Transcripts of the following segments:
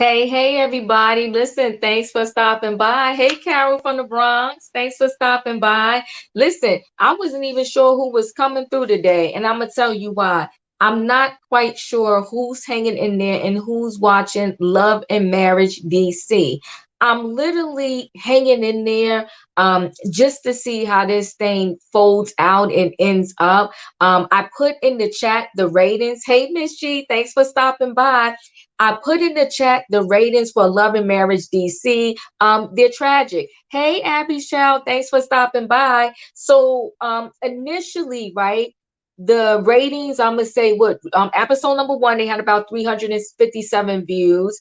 Hey, everybody. Listen, thanks for stopping by. Hey, Carol from the Bronx. Thanks for stopping by. Listen, I wasn't even sure who was coming through today, and I'm going to tell you why. I'm not quite sure who's hanging in there and who's watching Love and Marriage DC. I'm literally hanging in there just to see how this thing folds out and ends up. I put in the chat the ratings. Hey, Miss G, thanks for stopping by. I put in the chat the ratings for Love and Marriage DC. They're tragic. Hey, Abby Shell, thanks for stopping by. So initially, right, the ratings, I'm gonna say what episode number one, they had about 357 views,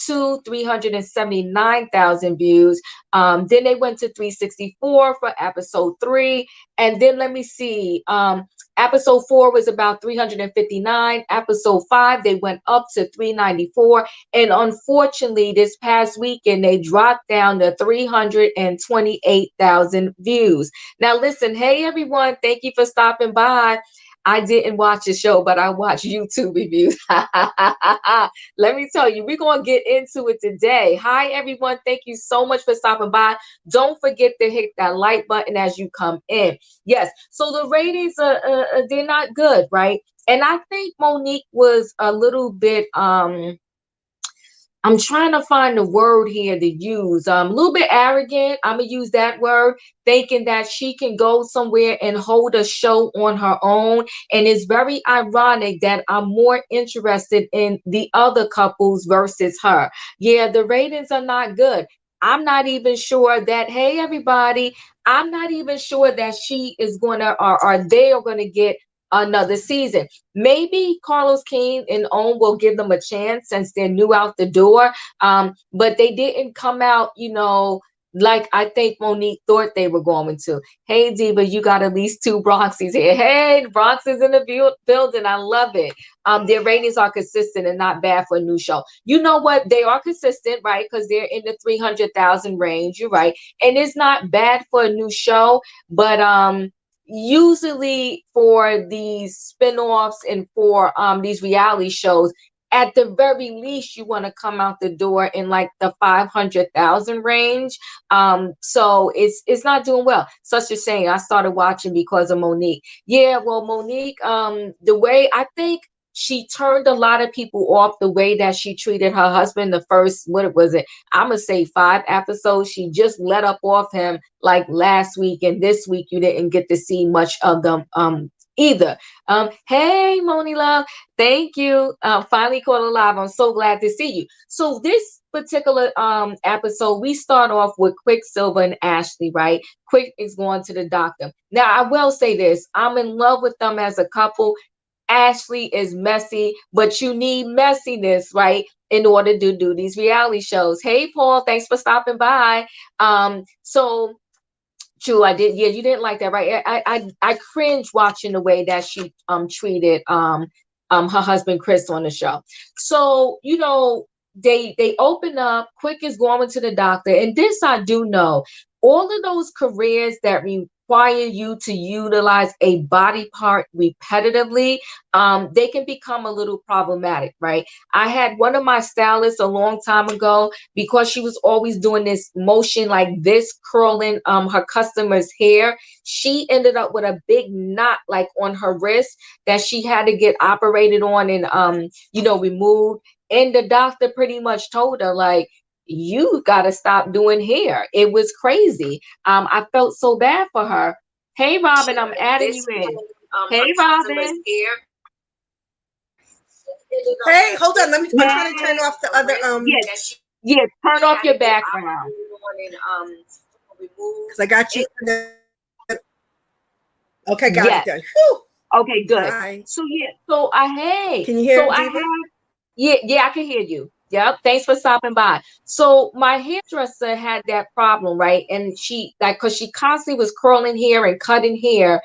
two, 379,000 views. Then they went to 364 for episode three. And then let me see. Episode four was about 359. Episode five, they went up to 394. And unfortunately, this past weekend, they dropped down to 328,000 views. Now, listen, hey, everyone, thank you for stopping by. I didn't watch the show, but I watched YouTube reviews. Let me tell you, we're going to get into it today. Hi, everyone. Thank you so much for stopping by. Don't forget to hit that like button as you come in. Yes. So the ratings they're not good, right? And I think Monique was a little bit I'm trying to find the word here to use. A little bit arrogant. I'm gonna use that word, thinking that she can go somewhere and hold a show on her own. And it's very ironic that I'm more interested in the other couples versus her. Yeah, the ratings are not good. I'm not even sure that, hey, everybody, I'm not even sure that she is gonna or they are gonna get another season. Maybe Carlos King and Own will give them a chance since they're new out the door. But they didn't come out, like I think Monique thought they were going to. Hey, Diva, you got at least two Bronxies here. Hey, the Bronx is in the building. I love it. Their ratings are consistent and not bad for a new show. You know what? They are consistent, right? Because they're in the 300,000 range. You're right. And it's not bad for a new show, but usually for these spin-offs and for these reality shows, at the very least you want to come out the door in like the 500,000 range. So it's not doing well. Such a shame. I started watching because of Monique. Yeah, well, Monique, the way I think she turned a lot of people off, the way that she treated her husband the first, what was it, I'm gonna say 5 episodes. She just let up off him like last week, and this week you didn't get to see much of them either. Hey, Moni Love, thank you. Finally caught alive. I'm so glad to see you. So this particular episode, we start off with Quicksilver and Ashley, right? Quick is going to the doctor. Now, I will say this, I'm in love with them as a couple. Ashley is messy, but you need messiness, right, in order to do these reality shows. Hey, Paul, thanks for stopping by. So true, I did. Yeah, you didn't like that, right? I cringe watching the way that she treated her husband Chris on the show. So they open up. Quick is going to the doctor, and this I do know. All of those careers that require you to utilize a body part repetitively, they can become a little problematic, right? I had one of my stylists a long time ago, because she was always doing this motion like this, curling her customers' hair. She ended up with a big knot like on her wrist that she had to get operated on and removed. And the doctor pretty much told her, like, you got to stop doing hair. It was crazy. I felt so bad for her. Hey, Robin, I'm adding you in. Hey, Robin. Hey, hold on. I'm trying to turn off the other Yes, turn off your background. because I got you. Okay, got Yes. it done. Whew. Okay, good. Hi. So so hey. Can you hear So me, I Diva? have I can hear you. Yep. Thanks for stopping by. So my hairdresser had that problem, right? And she, like, cause she constantly was curling hair and cutting hair.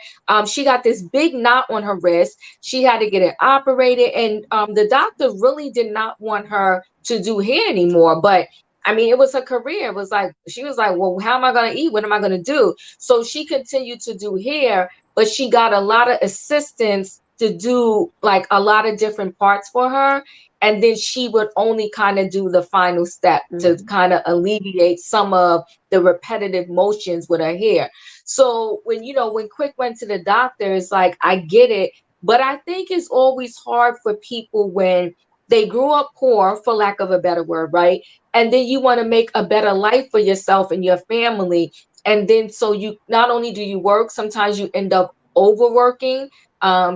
She got this big knot on her wrist. She had to get it operated, and the doctor really did not want her to do hair anymore. But I mean, it was her career. It was like she was like, well, how am I gonna eat? What am I gonna do? So she continued to do hair, but she got a lot of assistance to do like a lot of different parts for her. And then she would only kind of do the final step to kind of alleviate some of the repetitive motions with her hair. So when, when Quick went to the doctor, it's like, I get it. But I think it's always hard for people when they grew up poor, for lack of a better word, right? And then you want to make a better life for yourself and your family. And then so you not only do you work, sometimes you end up overworking,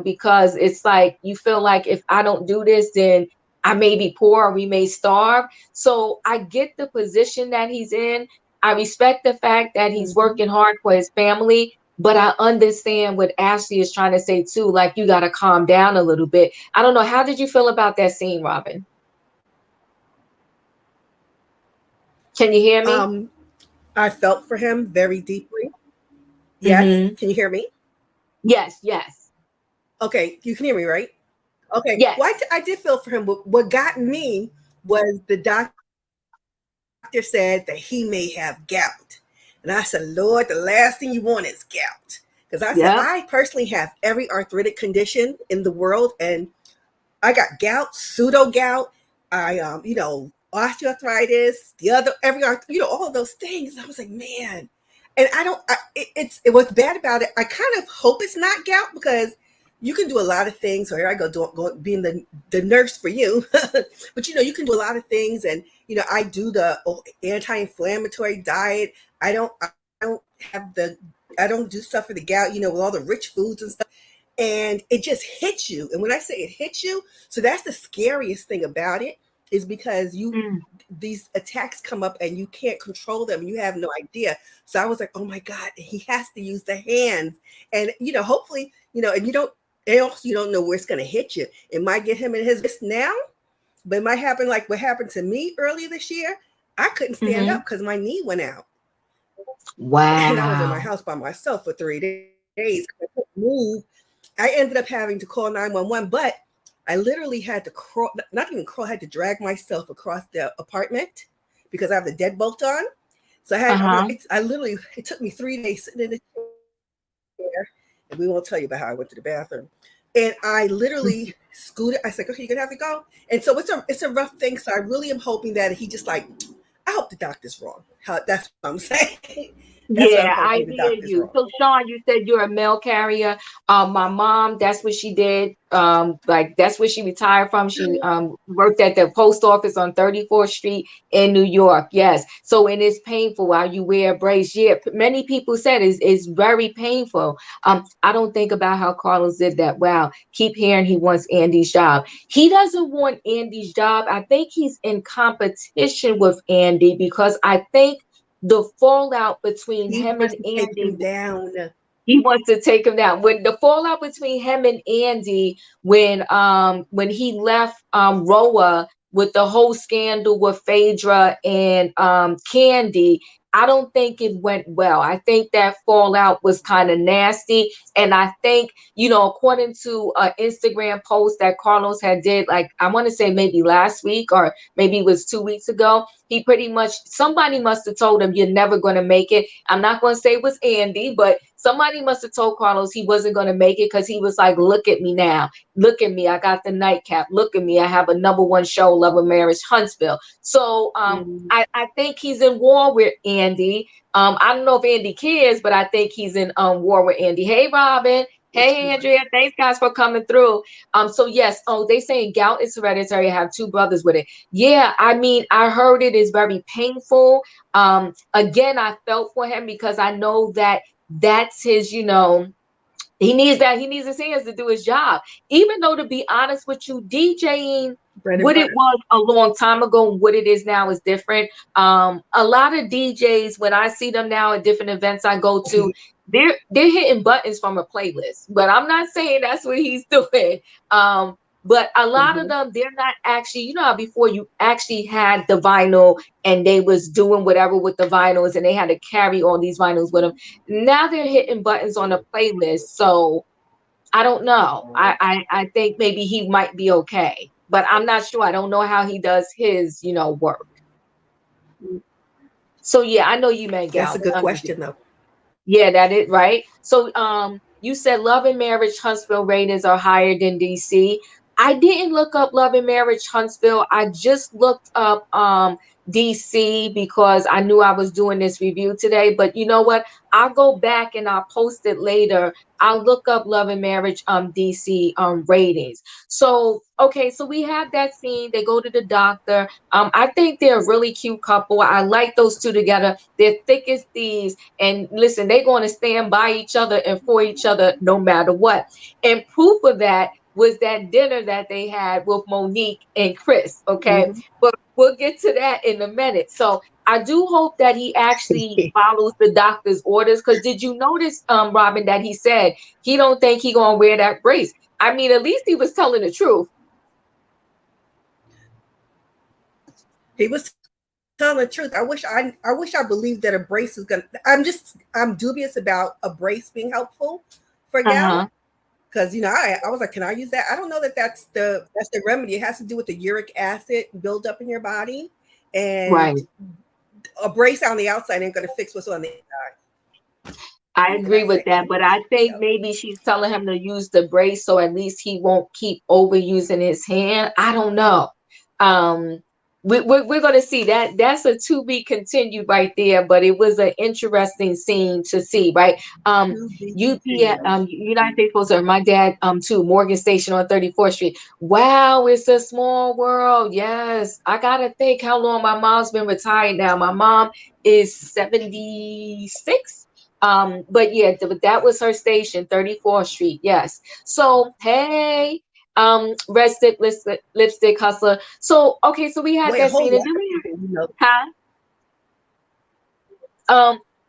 because it's like you feel like if I don't do this, then I may be poor or we may starve. So I get the position that he's in. I respect the fact that he's working hard for his family, but I understand what Ashley is trying to say too. Like, you got to calm down a little bit. I don't know. How did you feel about that scene, Robin? Can you hear me? I felt for him very deeply. Yes. Mm-hmm. Can you hear me? Yes, yes, Okay. You can hear me, right? Okay. yes. Well, I did feel for him. What got me was the doctor said that he may have gout. And I said, Lord, the last thing you want is gout. Because I said, Yep. I personally have every arthritic condition in the world. And I got gout, pseudo gout. I, osteoarthritis, all of those things. I was like, man. And I don't, it was bad about it. I kind of hope it's not gout because you can do a lot of things. So here I go being the nurse for you. But, you can do a lot of things. And, I do the anti-inflammatory diet. I don't have I don't do stuff for the gout, with all the rich foods and stuff. And it just hits you. And when I say it hits you, so that's the scariest thing about it, is because these attacks come up and you can't control them. You have no idea. So I was like, oh my God, he has to use the hands. And, hopefully, and you don't know where it's going to hit you. It might get him in his wrist now, but it might happen like what happened to me earlier this year. I couldn't stand up because my knee went out. Wow. And I was in my house by myself for 3 days. I couldn't move. I ended up having to call 911, but I literally had to crawl, not even crawl, I had to drag myself across the apartment because I have the deadbolt on. So it took me 3 days sitting in the chair, and we won't tell you about how I went to the bathroom. And I literally scooted. I said, okay, you're going to have to go. And so it's a rough thing. So I really am hoping that he just I hope the doctor's wrong. That's what I'm saying. That's what I'm Yeah, I hoping the hear doctor's you. wrong. So, Sean, you said you're a mail carrier. My mom, that's what she did. Like that's where she retired from. She worked at the post office on 34th Street in New York. Yes. So, and it's painful while you wear a brace. Yeah, many people said it's very painful. I don't think about how Carlos did that. Wow, keep hearing he wants Andy's job. He doesn't want Andy's job. I think he's in competition with Andy because I think the fallout between He him wants and to take Andy, him down. he wants to take him down. When the fallout between him and Andy, when he left Roa with the whole scandal with Phaedra and Candy, I don't think it went well. I think that fallout was kind of nasty. And I think, according to an Instagram post that Carlos had did, like I want to say maybe last week or maybe it was 2 weeks ago, he pretty much, somebody must have told him, you're never going to make it. I'm not going to say it was Andy, but somebody must have told Carlos he wasn't going to make it because he was like, look at me now. Look at me. I got the nightcap. Look at me. I have a #1 show, Love and Marriage, Huntsville. So I think he's in war with Andy. I don't know if Andy cares, but I think he's in war with Andy. Hey, Robin. Hey, Andrea. Thanks, guys, for coming through. So yes. Oh, they saying gout is hereditary. I have 2 brothers with it. Yeah, I mean, I heard it is very painful. Again, I felt for him because I know that that's his, he needs his hands to do his job. Even though, to be honest with you, DJing, Bread and what it butter. was a long time ago and what it is now is different. A lot of DJs, when I see them now at different events I go to, they're hitting buttons from a playlist. But I'm not saying that's what he's doing. But a lot of them, they're not actually, how before you actually had the vinyl and they was doing whatever with the vinyls and they had to carry all these vinyls with them. Now they're hitting buttons on a playlist. So I don't know. I think maybe he might be okay, but I'm not sure. I don't know how he does his, work. So yeah, I know you meant That's a gout. good question, though. Yeah, that is right. So you said Love and Marriage Huntsville ratings are higher than DC. I didn't look up Love and Marriage Huntsville. I just looked up DC because I knew I was doing this review today. But you know what? I'll go back and I'll post it later. I'll look up Love and Marriage DC ratings. So okay, so we have that scene. They go to the doctor. I think they're a really cute couple. I like those two together. They're thick as thieves. And listen, they're going to stand by each other and for each other no matter what. And proof of that was that dinner that they had with Monique and Chris. Okay. Mhm. But we'll get to that in a minute. So I do hope that he actually follows the doctor's orders. Because did you notice, Robin, that he said he don't think he gonna wear that brace? I mean, at least he was telling the truth. He was telling the truth. I wish I believed that a brace is gonna. I'm dubious about a brace being helpful for gout Uh-huh. because I was like, can I use that? I don't know that that's the remedy. It has to do with the uric acid buildup in your body, and Right. a brace on the outside ain't gonna fix what's on the inside. I What can agree I with say? that, but I think maybe she's telling him to use the brace so at least he won't keep overusing his hand. I don't know. Um, we're going to see that. That's a to be continued right there, but it was an interesting scene to see, right? To be UP, continued. United States Postal, my dad, too, Morgan Station on 34th Street. Wow, it's a small world. Yes, I gotta think how long my mom's been retired now. My mom is 76. But yeah, that was her station, 34th Street. Yes. So hey, red stick lipstick hustler. So okay, so we had Wait, that hold scene, and on. then we You know, had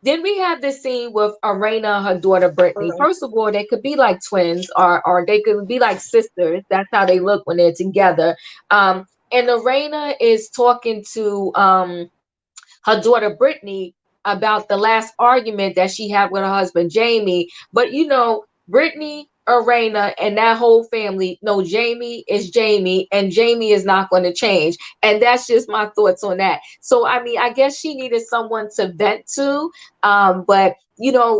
then we have this scene with Arena and her daughter Brittany. hold First of all, they could be like twins, or they could be like sisters. That's how they look when they're together. And Arena is talking to her daughter Brittany about the last argument that she had with her husband Jamie. But Brittany, Arena, and that whole family know Jamie is Jamie, and Jamie is not going to change. And that's just my thoughts on that. So I mean, I guess she needed someone to vent to, but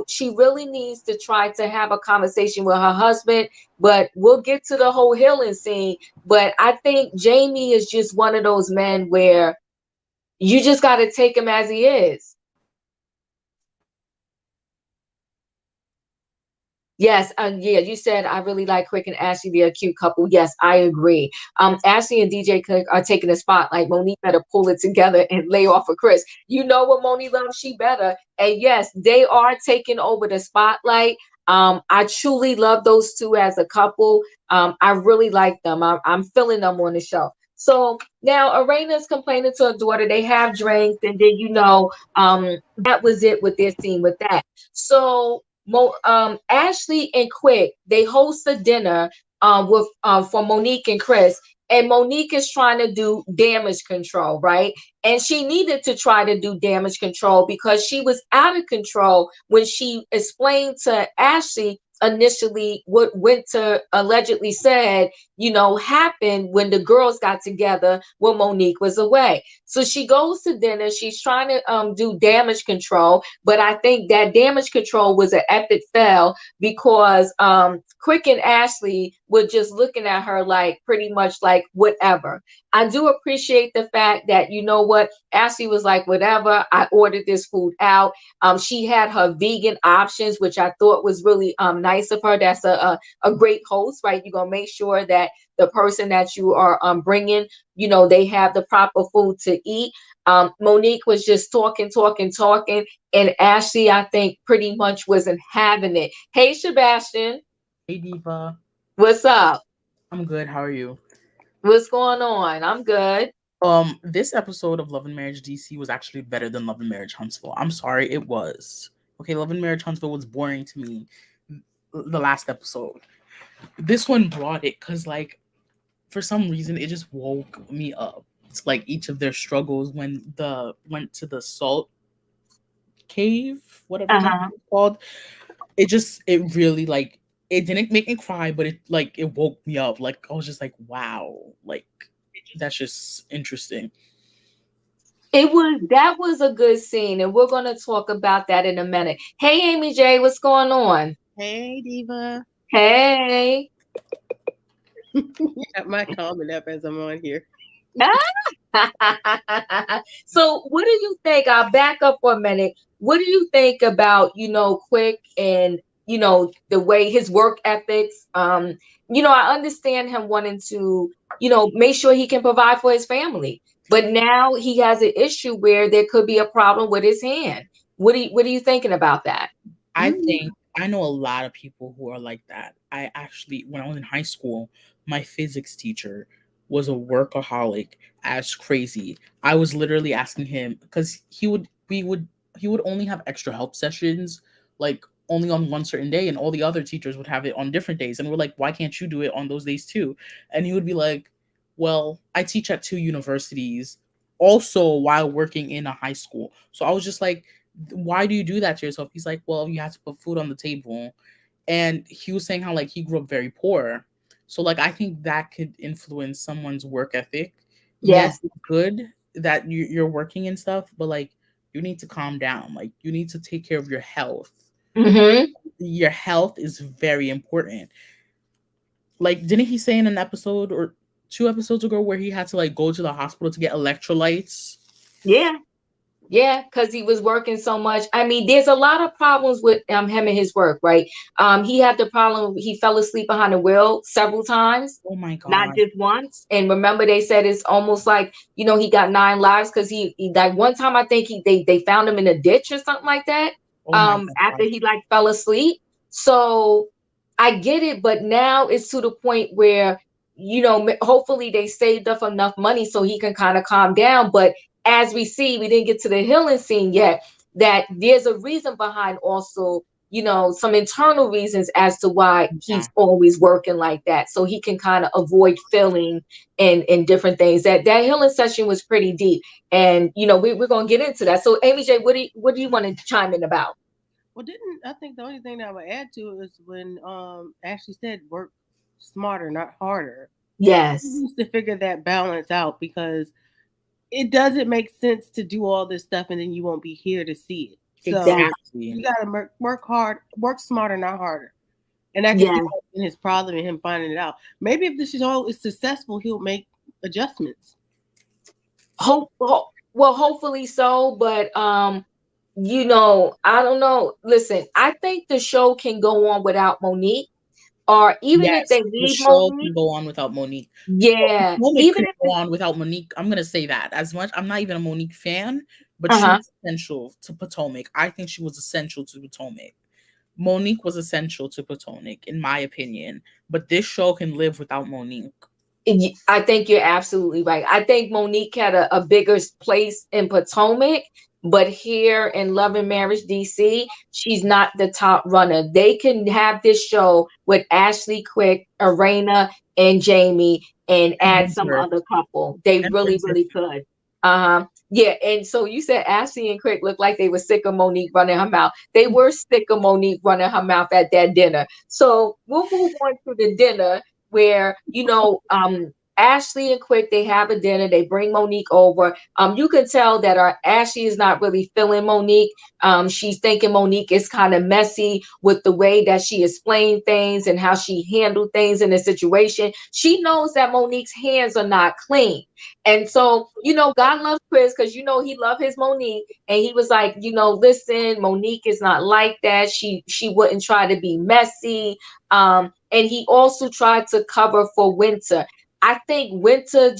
she really needs to try to have a conversation with her husband. But we'll get to the whole healing scene. But I think Jamie is just one of those men where you just got to take him as he is. Yes, yeah, you said I really like Quick and Ashley. They're a cute couple. Yes, I agree. Ashley and DJ Quick are taking the spotlight. Monique better pull it together and lay off of Chris. You know what Monique loves? She better. And yes, they are taking over the spotlight. I truly love those two as a couple. I really like them. I'm feeling them on the show. So now Arena's complaining to her daughter. They have drinks, and then that was it with their scene with that. So Ashley and Quick, they host a dinner with for Monique and Chris. And Monique is trying to do damage control, right? And she needed to try to do damage control because she was out of control when she explained to Ashley initially what Winter allegedly said, happened when the girls got together when Monique was away. So she goes to dinner. She's trying to do damage control, but I think that damage control was an epic fail because Quick and Ashley were just looking at her like pretty much like whatever. I do appreciate the fact that what Ashley was like, whatever. I ordered this food out. She had her vegan options, which I thought was really nice of her. That's a great host, right? You're gonna make sure that the person that you are bringing, they have the proper food to eat. Monique was just talking, talking, talking, and Ashley, I think, pretty much wasn't having it. Hey, Sebastian, Hey Diva, what's up? I'm good. How are you? What's going on? I'm good. This episode of Love and Marriage DC was actually better than Love and Marriage Huntsville. I'm sorry, it was. Okay, Love and Marriage Huntsville was boring to me. The last episode. This one brought it because, like, for some reason, it just woke me up. It's like each of their struggles when the went to the salt cave, whatever that Uh-huh. was called. It really like it didn't make me cry, but it woke me up. Like I was just like, wow, like that's just interesting. That was a good scene, and we're gonna talk about that in a minute. Hey, Amy J, what's going on? Hey, Diva. Hey. Got my comment up as I'm on here. So what do you think? I'll back up for a minute. What do you think about, Quick and, the way his work ethics? I understand him wanting to, make sure he can provide for his family. But now he has an issue where there could be a problem with his hand. What are you thinking about that? I think I know a lot of people who are like that. I actually, when I was in high school, my physics teacher was a workaholic as crazy. I was literally asking him because he would only have extra help sessions like only on one certain day, and all the other teachers would have it on different days. And we're like, why can't you do it on those days too? And he would be like, well, I teach at two universities also while working in a high school. So I was just like, why do you do that to yourself? He's like, well, you have to put food on the table. And he was saying how like he grew up very poor. So like I think that could influence someone's work ethic. Yes, Yes. it's good that you're working and stuff, but like you need to calm down. Like you need to take care of your health. Mm-hmm. Your health is very important. Like didn't he say in an episode or two episodes ago where he had to like go to the hospital to get electrolytes? Yeah. Yeah, because he was working so much. I mean, there's a lot of problems with him and his work, right? He had the problem he fell asleep behind the wheel several times, Oh my not god. just once. And remember, they said it's almost like he got 9 lives because he like one time I think they found him in a ditch or something like that. Oh my After god. he like fell asleep. So I get it, but now it's to the point where hopefully they saved up enough money so he can kind of calm down, but as we see, we didn't get to the healing scene yet, that there's a reason behind also, some internal reasons as to why Yeah. he's always working like that. So he can kind of avoid feeling and different things. That healing session was pretty deep. And we're gonna get into that. So Amy J, what do you want to chime in about? Well, didn't I think the only thing that I would add to it is when Ashley said work smarter, not harder. He Yes, needs to figure that balance out because it doesn't make sense to do all this stuff and then you won't be here to see it. So Exactly. you got to work hard, work smarter, not harder. And I can see yeah. that in his problem and him finding it out. Maybe if this is all is successful, he'll make adjustments. Well, hopefully so, but I don't know. Listen, I think the show can go on without Monique, or even if Yes, they the leave show Monique, can go on without Monique. yeah, Potomac even couldn't if go on without Monique. I'm gonna say that. As much I'm not even a Monique fan, but she uh-huh. was essential to Potomac. I think she was essential to Potomac. Monique was essential to Potomac, in my opinion. But this show can live without Monique. I think you're absolutely right. I think Monique had a bigger place in Potomac, but here in Love and Marriage DC, she's not the top runner. They can have this show with Ashley Quick, Arena, and Jamie, and And add some Winter. other couple. They And really, Winter really too. could. Yeah, and so you said Ashley and Quick looked like they were sick of Monique running her mouth. They were sick of Monique running her mouth at that dinner. So we'll move on to the dinner where Ashley and Quick, they have a dinner, they bring Monique over. You can tell that our Ashley is not really feeling Monique. She's thinking Monique is kind of messy with the way that she explained things and how she handled things in the situation. She knows that Monique's hands are not clean. And so, God loves Chris because he loved his Monique. And he was like, listen, Monique is not like that. She wouldn't try to be messy. And he also tried to cover for Winter. I think Winter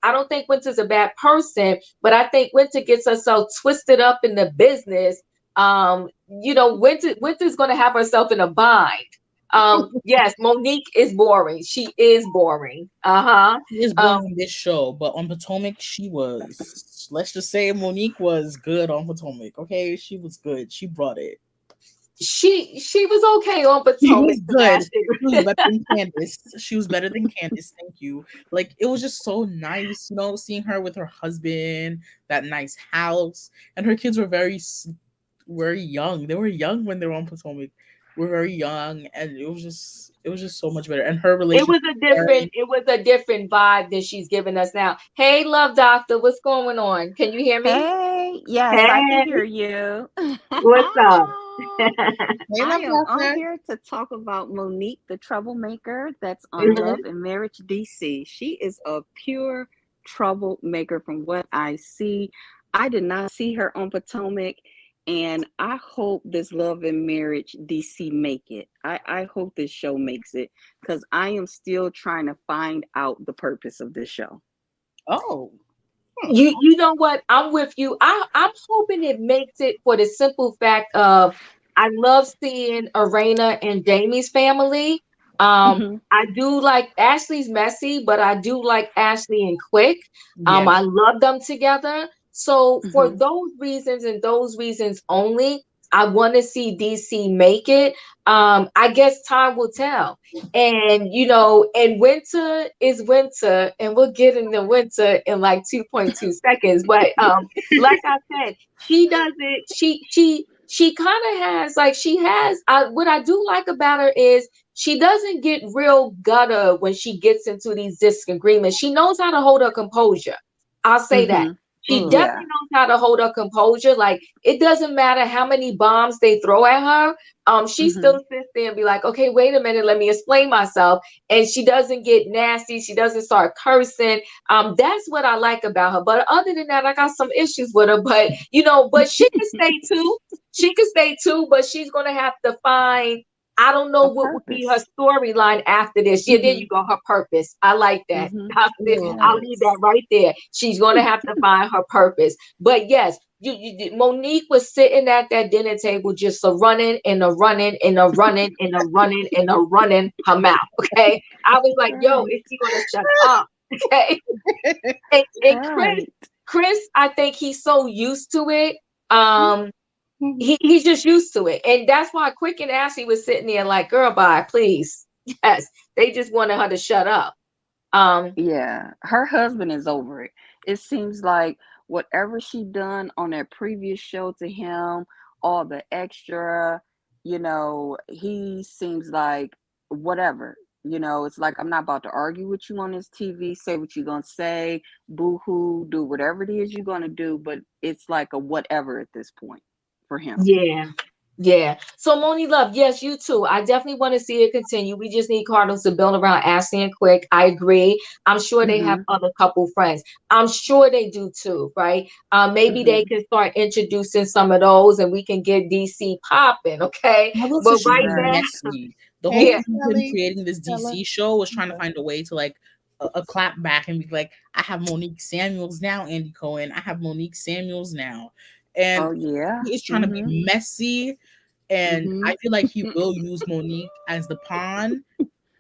I don't think Winter's a bad person, but I think Winter gets herself twisted up in the business. Winter's going to have herself in a bind. Yes, Monique is boring. She is boring. Uh-huh. She is Um, boring on this show, but on Potomac, she was. Let's just say Monique was good on Potomac. Okay, she was good. She brought it. she was okay on She Potomac, was good. She was Sebastian. better than Candace. She was better than Candace. Thank you. Like it was just so nice, seeing her with her husband, that nice house, and her kids were very young. They were young when they were on Potomac. were very young, and it was just so much better. And her It relationship was a different vibe than she's giving us now. Hey, love doctor, what's going on? Can you hear me? Hey, yes, I can Hey, hear you. what's up? Hey, I love am on doctor. here to talk about Monique, the troublemaker that's on Mhm. Love and Marriage DC. She is a pure troublemaker from what I see. I did not see her on Potomac, and I hope this Love and Marriage DC make it. I hope this show makes it because I am still trying to find out the purpose of this show. Oh. You know what? I'm with you. I'm hoping it makes it for the simple fact of I love seeing Arena and Jamie's family. Mhm. I do like Ashley's messy, but I do like Ashley and Quick. Yeah. I love them together. So for Mhm. those reasons and those reasons only, I want to see DC make it. I guess time will tell. And and winter is winter, and we'll get into winter in like 2.2 seconds. But like I said, she does it. She kind of has like she has. What I do like about her is she doesn't get real gutter when she gets into these disagreements. She knows how to hold her composure. I'll say that. Mhm. She Yeah. definitely knows how to hold her composure. Like it doesn't matter how many bombs they throw at her. She Mhm. still sits there and be like, okay, wait a minute, let me explain myself. And she doesn't get nasty. She doesn't start cursing. That's what I like about her. But other than that, I got some issues with her. But but she can stay too. She can stay too, but she's gonna have to find. I don't know A what would be her purpose. storyline after this. Yeah, there you Mhm. go. Her purpose. I like that. Mhm. I'll leave that Yes. right there. She's gonna have to find her purpose. But yes, Monique was sitting at that dinner table just a running and a running and a running and a running and a running her mouth. Okay, I was like, yo, Right. is she gonna shut up? Okay, and Right. Chris, I think he's so used to it. Um, he's just used to it, and that's why Quick and Ashley was sitting there like, girl, bye, please. Yes, they just wanted her to shut up. Um, Yeah. Her husband is over it. It seems like whatever she done on that previous show to him, all the extra, he seems like whatever. It's like I'm not about to argue with you on this TV, say what you're gonna say, boo hoo, do whatever it is you're gonna do, but it's like a whatever at this point for him. yeah. Yeah. So Moni Love, yes, you too. I definitely want to see it continue. We just need Cardinals to build around Ashley and Quick. I agree. I'm sure they have Mhm. other couple friends. I'm sure they do too, right? Maybe they Mhm. can start introducing some of those and we can get DC popping, okay? I will say But she's right been Right. now, messy. The whole Hey, yeah, point of him Kelly. creating this Stella. DC show was trying to find a way to like a clap back and be like, I have Monique Samuels now, Andy Cohen. I have Monique Samuels now. And Oh yeah. he is trying to Mhm. be messy. And I Mhm. feel like he will use Monique as the pawn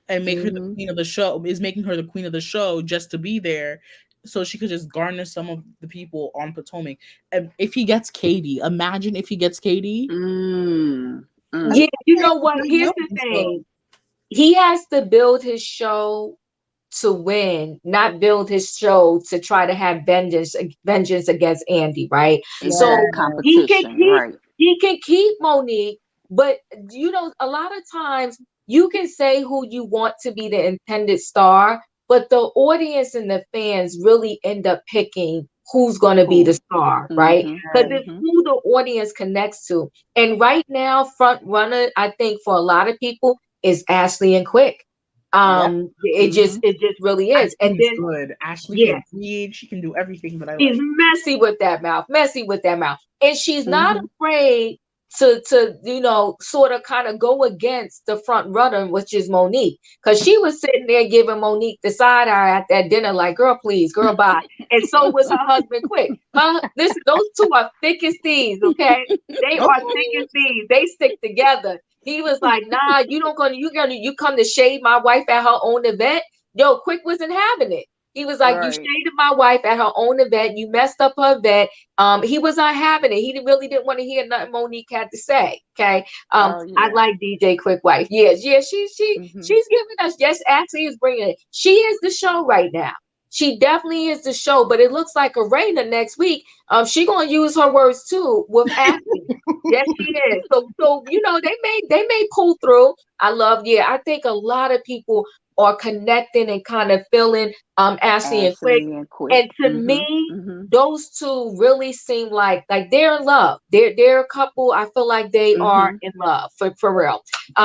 and make her the Mhm. queen of the show, is making her the queen of the show just to be there. So she could just garner some of the people on Potomac. And if he gets Katie, imagine if he gets Katie. Mm. I Mm. yeah, think you that's know what? pretty Here's the healthy stuff. thing. He has to build his show to win, not build his show to try to have vengeance against Andy, right? So Exact Yeah. he can competition, keep right? he can keep Monique, but a lot of times you can say who you want to be the intended star, but the audience and the fans really end up picking who's going to be the Who? star, right? Mhm. Because it's Mhm. who the audience connects to. And right now, front runner, I think for a lot of people is Ashley and Quick. Yep. Mhm. It just really is. And Ashley is then good. Ashley yeah, can read. She can do everything that I she's like. messy with that mouth, messy with that mouth. And she's not Mhm. afraid to sort of kind of go against the front runner, which is Monique. Because she was sitting there giving Monique the side eye at that dinner, like, girl, please, girl, bye. And so was her husband Quick. Listen, those two are thick as thieves, okay? They are thick as Oh, thieves. They stick together. He was like, nah, you come to shade my wife at her own event. Yo, Quick wasn't having it. He was like, you Right. shaded my wife at her own event. You messed up her event. He was not having it. Really didn't want to hear nothing Monique had to say. Okay. Oh I yeah. like DJ Quick Wife. Yes, yeah, Mhm. she's giving us. Yes, Ashley is bringing it. She is the show right now. she definitely is the show, but it looks like Arena next week. She gonna use her words too with Ashley. Yes, she is. So you know, they may pull through. I think a lot of people are connecting and kind of feeling Ashley and Quick. Ashley and Quick. And to me, those two really seem like they're in love. They're a couple. I feel like they are in love for real.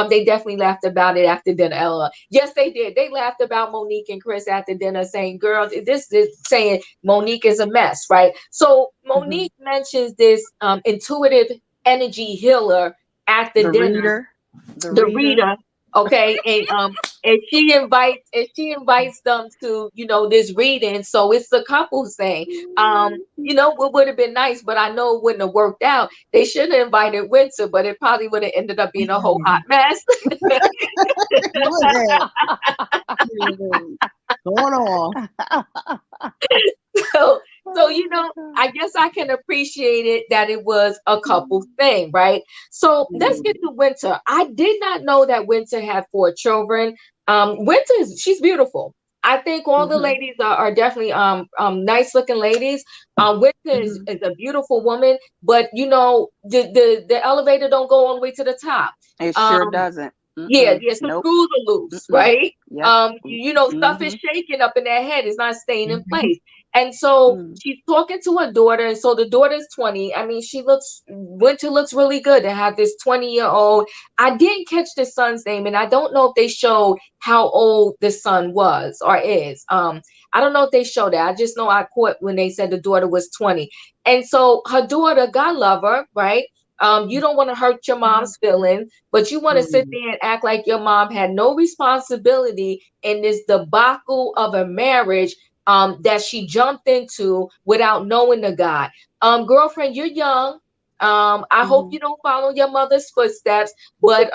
They definitely laughed about it after dinner. Ella. Yes, they did. They laughed about Monique and Chris after dinner, saying, "Girl, this is saying Monique is a mess, right?" So Monique mentions this intuitive energy healer at the dinner. The reader. Okay, and she invites them to, you know, this reading. So it's a couples thing. You know, what would have been nice, but I know it wouldn't have worked out. They should have invited Winter, but it probably would have ended up being a whole hot mess. Going on. So you know, I guess I can appreciate it that it was a couple thing, right? So let's get to Winter. I did not know that Winter had 4 children. She's beautiful. I think all the ladies are definitely nice looking ladies. Winter is a beautiful woman, but you know, the elevator don't go all the way to the top. It sure doesn't. Yeah, so screws are loose, right? Yep. You know, stuff is shaking up in their head. It's not staying in place. And so she's talking to her daughter, and so the daughter's 20. I mean, Winter looks really good to have this 20-year-old. I didn't catch the son's name, and I don't know if they showed how old the son was or is. I don't know if they showed that. I just know I caught when they said the daughter was 20. And so her daughter, God love her, right? You don't want to hurt your mom's feelings, but you want to sit there and act like your mom had no responsibility in this debacle of a marriage that she jumped into without knowing the guy. Girlfriend, you're young. I hope you don't follow your mother's footsteps, but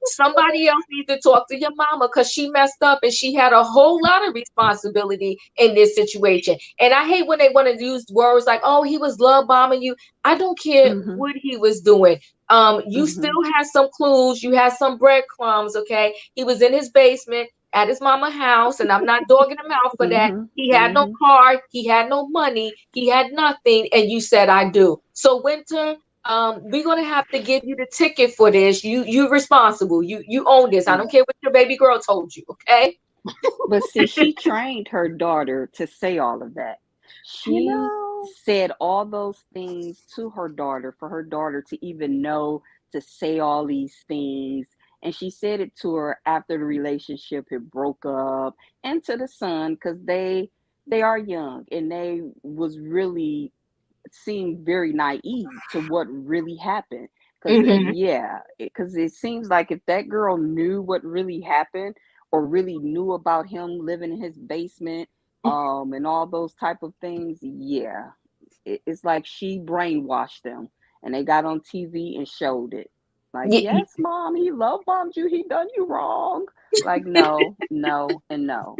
somebody else needs to talk to your mama, because she messed up and she had a whole lot of responsibility in this situation. And I hate when they want to use words like, oh, he was love bombing you. I don't care what he was doing. You still had some clues. You had some breadcrumbs. Okay. He was in his basement at his mama house, and I'm not dogging him out for that. He had no car, he had no money, he had nothing, and you said I do. So Winter, we're gonna have to give you the ticket for this. You're responsible. You own this. I don't care what your baby girl told you, okay? But see, she trained her daughter to say all of that. She said all those things to her daughter for her daughter to even know to say all these things. And she said it to her after the relationship had broke up, and to the son, because they are young and they was really seemed very naive to what really happened. Because it seems like if that girl knew what really happened, or really knew about him living in his basement, and all those type of things, it's like she brainwashed them, and they got on TV and showed it. Like, yes, mom, he love bombed you. He done you wrong. Like, no, and no.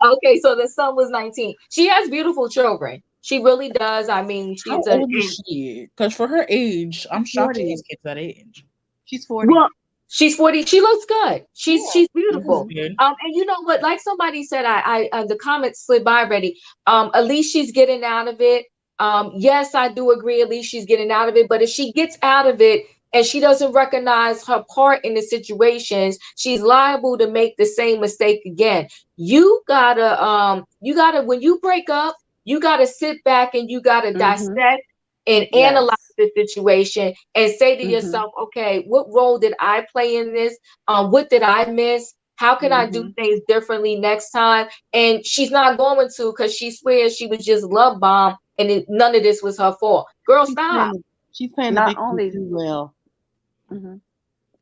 Okay, so the son was 19. She has beautiful children. She really does. I mean, she's how old is she? Because for her age, I'm shocked at these kids that age. She's 40. Well, she's 40. She looks good. She's beautiful. And you know what? Like somebody said, I the comments slid by already. At least she's getting out of it. Yes, I do agree. At least she's getting out of it. But if she gets out of it and she doesn't recognize her part in the situations, she's liable to make the same mistake again. You gotta, when you break up, you gotta sit back and you gotta dissect and analyze the situation and say to yourself, okay, what role did I play in this? What did I miss? How can I do things differently next time? And she's not going to, because she swears she was just love bombed and none of this was her fault. Girl, stop. She's playing the victim too well.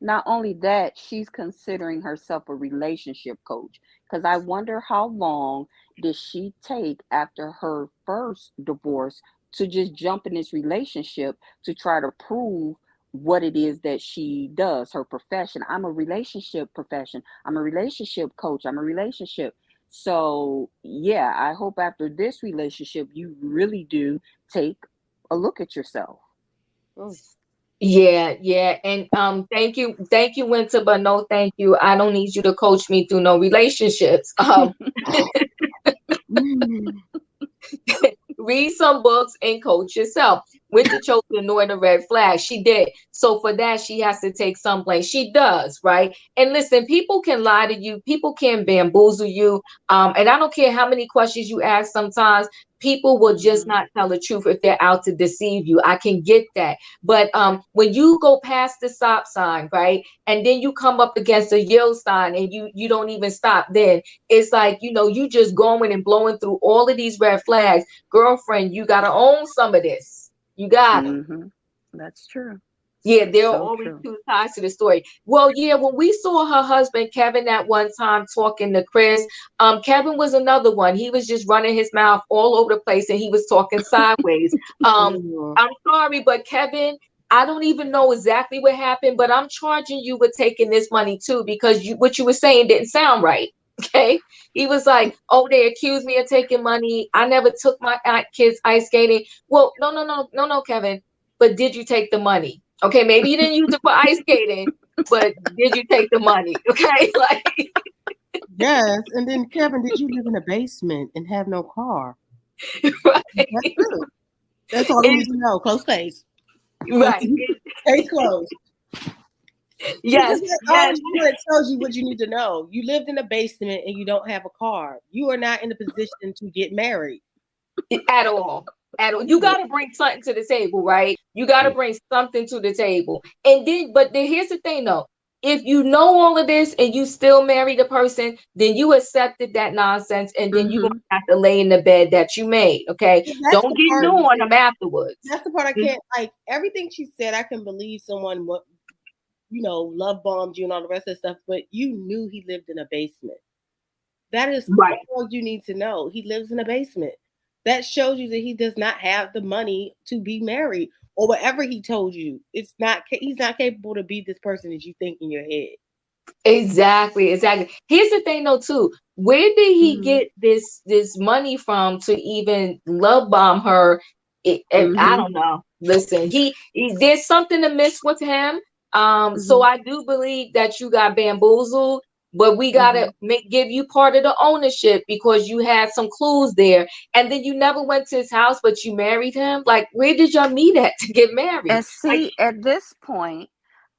Not only that, she's considering herself a relationship coach, because I wonder how long did she take after her first divorce to just jump in this relationship to try to prove what it is that she does, her profession. I'm a relationship profession. I'm a relationship coach. I'm a relationship. So yeah, I hope after this relationship, you really do take a look at yourself. Yeah. And thank you, Winter, but no thank you. I don't need you to coach me through no relationships. read some books and coach yourself. Winter chose to ignore the red flag. She did. So for that, she has to take some blame. She does, right? And listen, people can lie to you. People can bamboozle you. And I don't care how many questions you ask sometimes. People will just not tell the truth if they're out to deceive you. I can get that. But when you go past the stop sign, right, and then you come up against a yield sign and you don't even stop, then it's like, you just going and blowing through all of these red flags. Girlfriend, you got to own some of this. You got it. That's true. Yeah, there are So always true. two sides to the story. Well, yeah, when we saw her husband Kevin that one time talking to Chris, Kevin was another one. He was just running his mouth all over the place and he was talking sideways. I'm sorry, but Kevin, I don't even know exactly what happened, but I'm charging you with taking this money too, because what you were saying didn't sound right. Okay. He was like, oh, they accused me of taking money. I never took my kids ice skating. Well, no, Kevin. But did you take the money? Okay, maybe you didn't use it for ice skating, but did you take the money? Okay, like yes. And then Kevin, did you live in a basement and have no car? Right. That's true. That's all you need to know. Close case. Right. Case closed. Yes. All it tells you what you need to know. You lived in a basement and you don't have a car. You are not in a position to get married. At all. You got to bring something to the table, right? You got to bring something to the table. And then, here's the thing though. If you know all of this and you still marry the person, then you accepted that nonsense and then you're going to have to lay in the bed that you made, okay? Don't get new on them afterwards. That's the part I can't, like, everything she said, I can believe someone, love bombed you and all the rest of the stuff, but you knew he lived in a basement. That is all you need to know. He lives in a basement. That shows you that he does not have the money to be married or whatever he told you. He's not capable to be this person that you think in your head. Exactly. Here's the thing though too. Where did he get this money from to even love bomb her? I don't know. Listen, he there's something amiss with him. So I do believe that you got bamboozled, but we gotta give you part of the ownership because you had some clues there, and then you never went to his house, but you married him. Like, where did y'all meet at to get married? And see, at this point,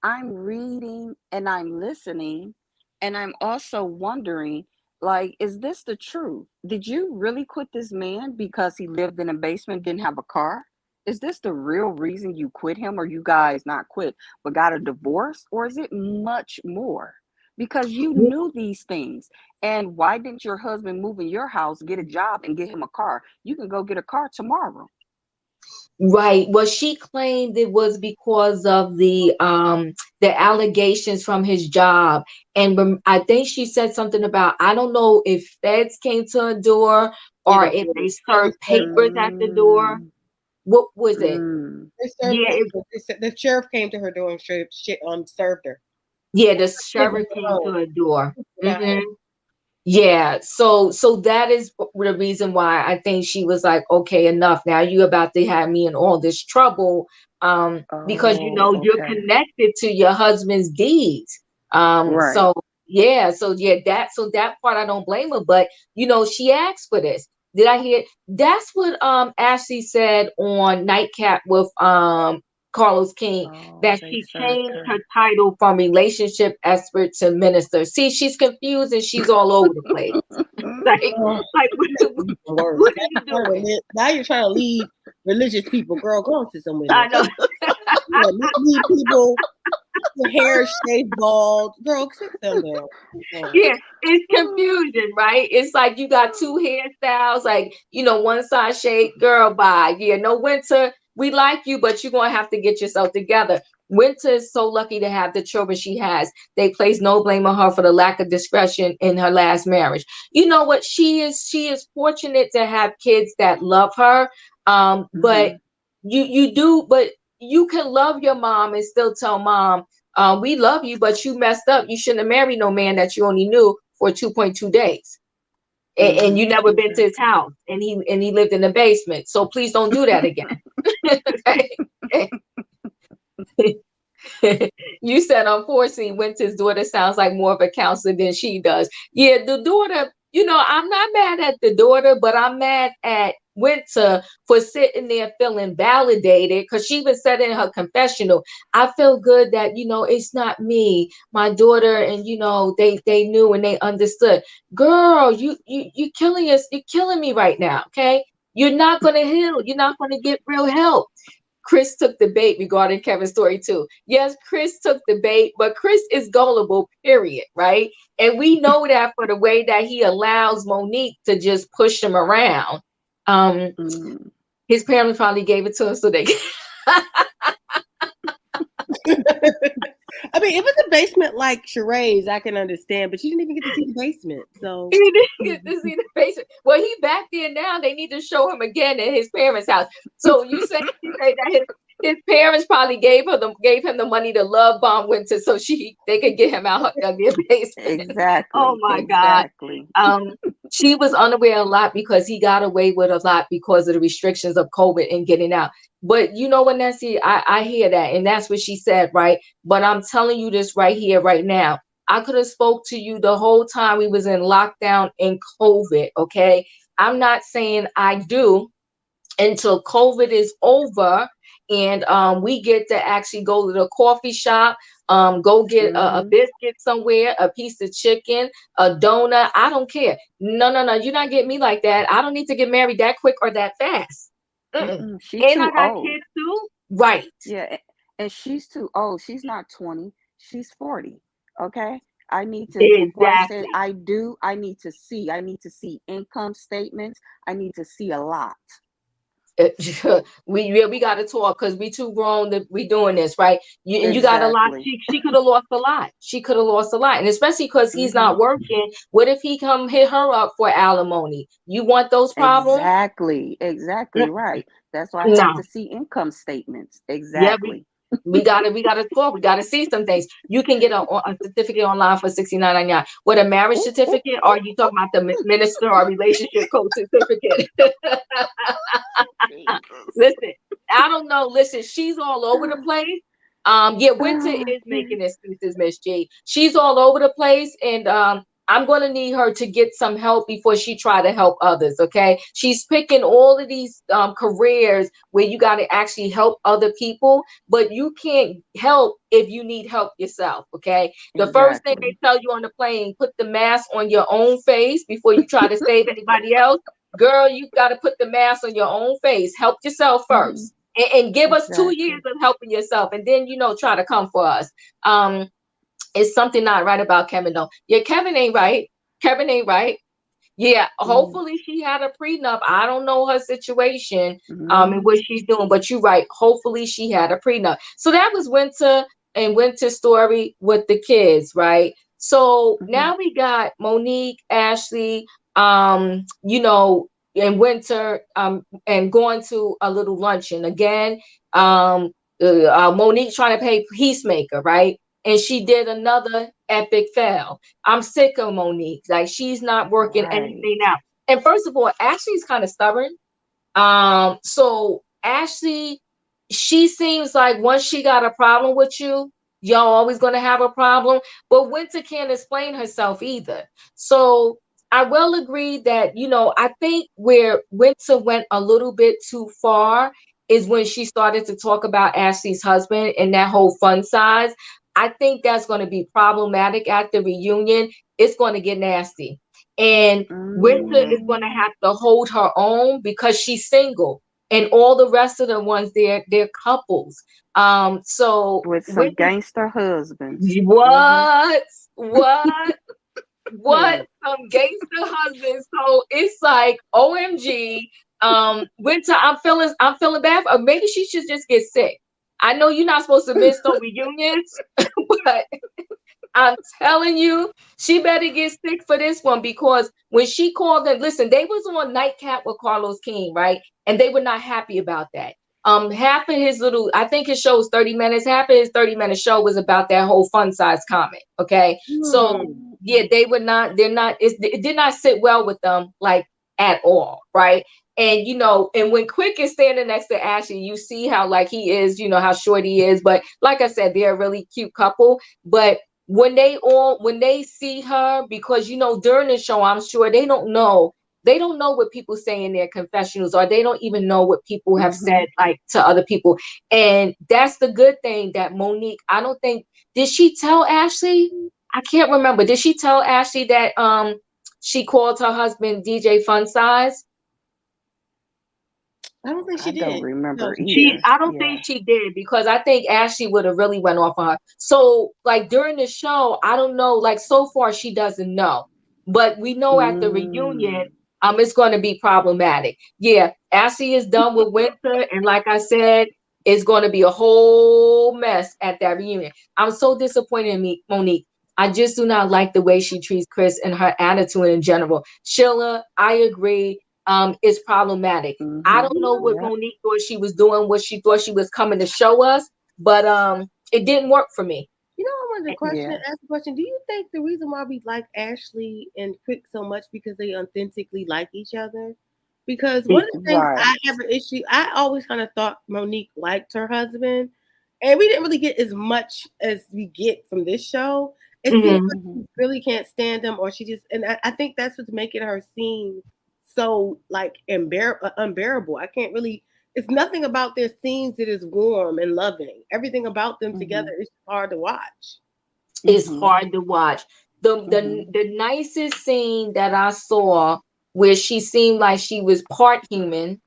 I'm reading and I'm listening, and I'm also wondering, like, is this the truth? Did you really quit this man because he lived in a basement, didn't have a car? Is this the real reason you quit him, or you guys not quit, but got a divorce? Or is it much more? Because you knew these things. And why didn't your husband move in your house, get a job, and get him a car? You can go get a car tomorrow. Right. Well, she claimed it was because of the allegations from his job, and I think she said something about, I don't know if feds came to her door or if they served papers at the door. What was it? The sheriff came to her door and served her. Yeah, the sheriff came to her door. Yeah, so that is the reason why I think she was like, okay, enough. Now you about to have me in all this trouble, because you're connected to your husband's deeds. Right. So that part I don't blame her, but she asked for this. Did I hear? That's what Ashley said on Nightcap with Carlos King, that she changed her title from relationship expert to minister. See, she's confused and she's all over the place. What are you doing? Now you're trying to lead religious people. Girl, go on to somewhere. I know. Lead people, hair shaved bald. Girl, sit down. Yeah, it's confusion, right? It's like you got two hairstyles, like, one side shade. Girl, bye. Yeah, no, Winter, we like you, but you're going to have to get yourself together. Winter is so lucky to have the children she has. They place no blame on her for the lack of discretion in her last marriage. You know what? She is fortunate to have kids that love her. But you can love your mom and still tell mom, we love you, but you messed up. You shouldn't have married no man that you only knew for 2.2 days. And you never been to his house, and he lived in the basement. So please don't do that again. You said, unfortunately, Winter's daughter sounds like more of a counselor than she does. Yeah, the daughter, I'm not mad at the daughter, but I'm mad at Winter for sitting there feeling validated, because she even said in her confessional, I feel good that, it's not me, my daughter, and they knew and they understood. Girl, you killing us, you're killing me right now, okay? You're not gonna heal, you're not gonna get real help. Chris took the bait regarding Kevin's story too. Yes, Chris took the bait, but Chris is gullible, period, right? And we know that for the way that he allows Monique to just push him around. His parents probably gave it to him so they I mean, if it's a basement like charades, I can understand, but you didn't even get to see the basement. So he didn't get to see the basement. Well, he back there now. They need to show him again at his parents' house. So you say that his parents probably gave him the money to love bomb Winter so they could get him out of their basement. Exactly. Oh my exactly. God. She was unaware a lot because he got away with a lot because of the restrictions of COVID and getting out. But you know what, Nancy, I hear that, and that's what she said, right? But I'm telling you this right here, right now. I could have spoke to you the whole time we was in lockdown and COVID, okay? I'm not saying I do until COVID is over and we get to actually go to the coffee shop, go get a biscuit somewhere, a piece of chicken, a donut. I don't care. No, you're not getting me like that. I don't need to get married that quick or that fast. She's And too I got old. kids too. Right. Yeah, and she's too old. She's not 20. She's 40. Okay. I need to, before I say Exactly. I need to see. I need to see income statements. I need to see a lot. We got to talk because we too grown to be doing this, right? You got a lot. Exactly. She could have lost a lot. She could have lost a lot, and especially because he's not working. What if he come hit her up for alimony? You want those problems? Exactly right. That's why I have No. to see income statements. Yeah, Exactly. we gotta talk. We gotta see some things. You can get a certificate online for $69.99. What, a marriage Ooh, ooh, certificate? Or are you talking about the minister or relationship coach certificate? Jesus. Listen, I don't know. Listen, she's all over the place. Yeah, Winter Oh, is making excuses, Miss G. She's all over the place, and I'm gonna need her to get some help before she try to help others. Okay, she's picking all of these careers where you got to actually help other people, but you can't help if you need help yourself. Okay, the first thing they exactly. tell you on the plane: put the mask on your own face before you try to save anybody else. Girl, you got to put the mask on your own face. Help yourself first, and give us 2 years Exactly. of helping yourself, and then try to come for us. It's something not right about Kevin though. Yeah, Kevin ain't right. Kevin ain't right. Yeah, Mm, hopefully she had a prenup. I don't know her situation, and mm, what she's doing, but you're right. Hopefully she had a prenup. So that was Winter's story with the kids, right? So mhm, now we got Monique, Ashley, and Winter, and going to a little luncheon again. Um, Monique trying to pay Peacemaker, right? And she did another epic fail. I'm sick of Monique. Like, she's not working right. anything out. And first of all, Ashley's kind of stubborn. So Ashley, she seems like once she got a problem with you, y'all always gonna have a problem. But Winter can't explain herself either. So I will agree that, I think where Winter went a little bit too far is when she started to talk about Ashley's husband and that whole fun size. I think that's going to be problematic at the reunion. It's going to get nasty. And Winter is Mm, going to have to hold her own because she's single, and all the rest of the ones they're couples. So with some Winter, gangster husbands. Mm-hmm. what some gangster husbands. So it's like OMG. Winter, I'm feeling bad for her. Maybe she should just get sick. I know you're not supposed to miss no reunions, but I'm telling you, she better get sick for this one, because when she called them, listen, they was on Nightcap with Carlos King, right? And they were not happy about that. Half of his I think his show was 30 minutes. Half of his 30-minute show was about that whole fun size comment. Okay. So yeah, it did not sit well with them, like, at all, right? And and when Quick is standing next to Ashley, you see how, like, he is, how short he is. But like I said, they're a really cute couple. But when they see her, because during the show, I'm sure they don't know they don't know what people say in their confessionals, or they don't even know what people have said like to other people. And that's the good thing that Monique, I don't think, did she tell Ashley? I can't remember. Did she tell Ashley that she called her husband DJ Fun Size? I don't think she I don't did. No, remember She, either. I don't Yeah. think she did, because I think Ashley would have really went off on her. So like during the show, I don't know, like so far she doesn't know, but we know at the reunion, Mm. it's going to be problematic. Yeah, Ashley is done with Winter, and like I said, it's going to be a whole mess at that reunion. I'm so disappointed in me, Monique. I just do not like the way she treats Chris and her attitude in general. Sheila, I agree. Is problematic. I don't know what Yep. Monique thought she was doing, what she thought she was coming to show us, but it didn't work for me. you know, I wanted to Yeah. ask a question. Do you think the reason why we like Ashley and Quick so much because they authentically like each other? Because one of the things I Right. have an issue, I always kind of thought Monique liked her husband, and we didn't really get as much as we get from this show. It seems Hmm. like she really can't stand him, or she just, and I think that's what's making her seem so like unbearable. I can't really. It's nothing about their scenes that is warm and loving. Everything about them together Mhm. is hard to watch. It's Mhm. hard to watch. The, the Mhm. the nicest scene that I saw where she seemed like she was part human,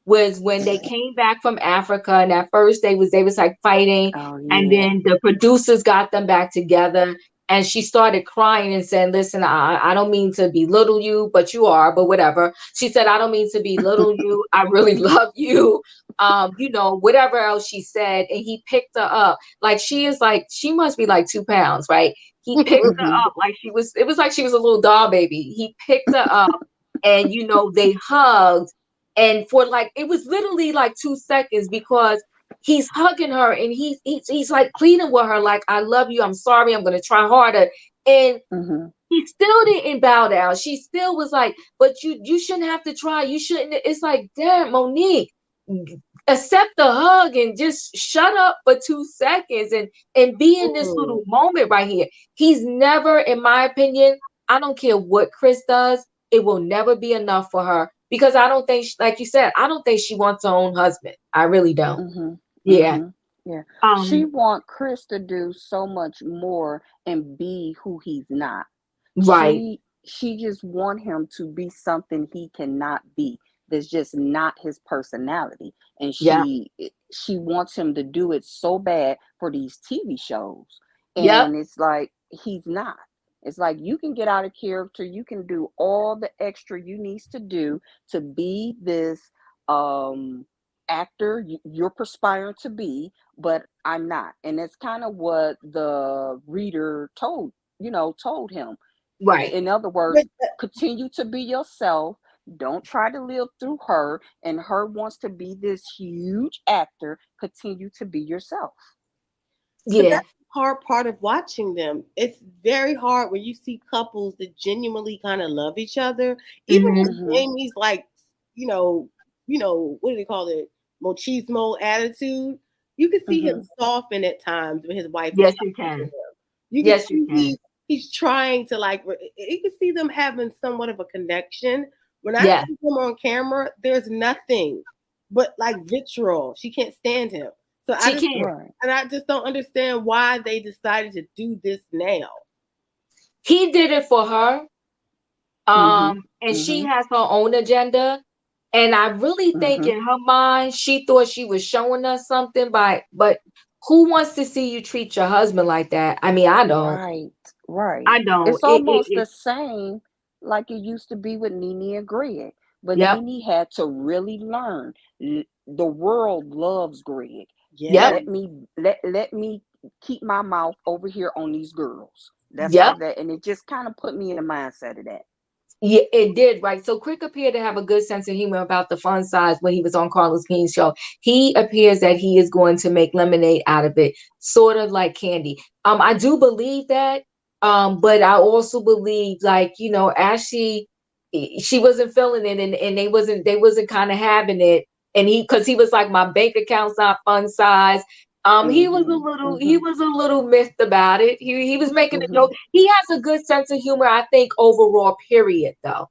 was when they came back from Africa, and at first they was like fighting, Oh and yeah. then the producers got them back together, and she started crying and saying, "Listen, I don't mean to belittle you, but you are, but whatever." She said, "I don't mean to belittle you. I really love you." Whatever else she said, and he picked her up. Like she is like, she must be like 2 pounds, right? He picked her Mhm. up like it was like she was a little doll baby. He picked her up, and they hugged. And for like, it was literally like 2 seconds, because he's hugging her, and he's like pleading with her, like, "I love you. I'm sorry. I'm going to try harder." And Mhm. he still didn't bow down. She still was like, "But you shouldn't have to try. You shouldn't." It's like, damn, Monique, accept the hug and just shut up for 2 seconds, and be in this little moment right here. He's never, in my opinion, I don't care what Chris does, it will never be enough for her, because I don't think, like you said, I don't think she wants her own husband. I really don't. Mhm. Yeah. Mhm. Yeah. She Um. want Chris to do so much more and be who he's not. Right. She just want him to be something he cannot be. That's just not his personality. And Yeah. she wants him to do it so bad for these TV shows. Yep. And it's like he's not. It's like you can get out of character, you can do all the extra you needs to do to be this um actor you're perspiring to be, but I'm not. And that's kind of what the reader told him. Right. In other But words, continue to be yourself. Don't try to live through her. And her wants to be this huge actor. Continue to be yourself. Yeah. that's the hard part of watching them. It's very hard when you see couples that genuinely kind of love each other. Even Hmm. with Mm-hmm. Jamie's like, you know, what do they call it? Machismo attitude. You can see him Mm-hmm. soften at times when his wife is Yes, you talking to him. can. You can Yes, you see can. he's trying to like. You can see them having somewhat of a connection. When I Yes, see him on camera, there's nothing but like vitriol. She can't stand him. So she can. Right. I just don't understand why they decided to do this now. He did it for her. Mm-hmm. And she Mm-hmm. has her own agenda. And I really think Mm-hmm. in her mind, she thought she was showing us something but who wants to see you treat your husband like that? I mean, I don't. Right. Right. I don't. It's almost the same like it used to be with Nene and Greg. But Yep, Nene had to really learn. The world loves Greg. yep, Yeah. Let me keep my mouth over here on these girls. That's how yep. that, and it just kind of put me in the mindset of that. Yeah, it did, right? So Quick appeared to have a good sense of humor about the fun size when he was on Carlos King's show. He appears that he is going to make lemonade out of it, sort of like candy. I do believe that. But I also believe, like, Ashley, she wasn't feeling it, and they wasn't kind of having it. And because he was like, my bank account's not fun size. He was a Mm-hmm. little he Mm-hmm. was a little miffed about it. He was making a Mm-hmm. joke. He has a good sense of humor, I think, overall, period, though.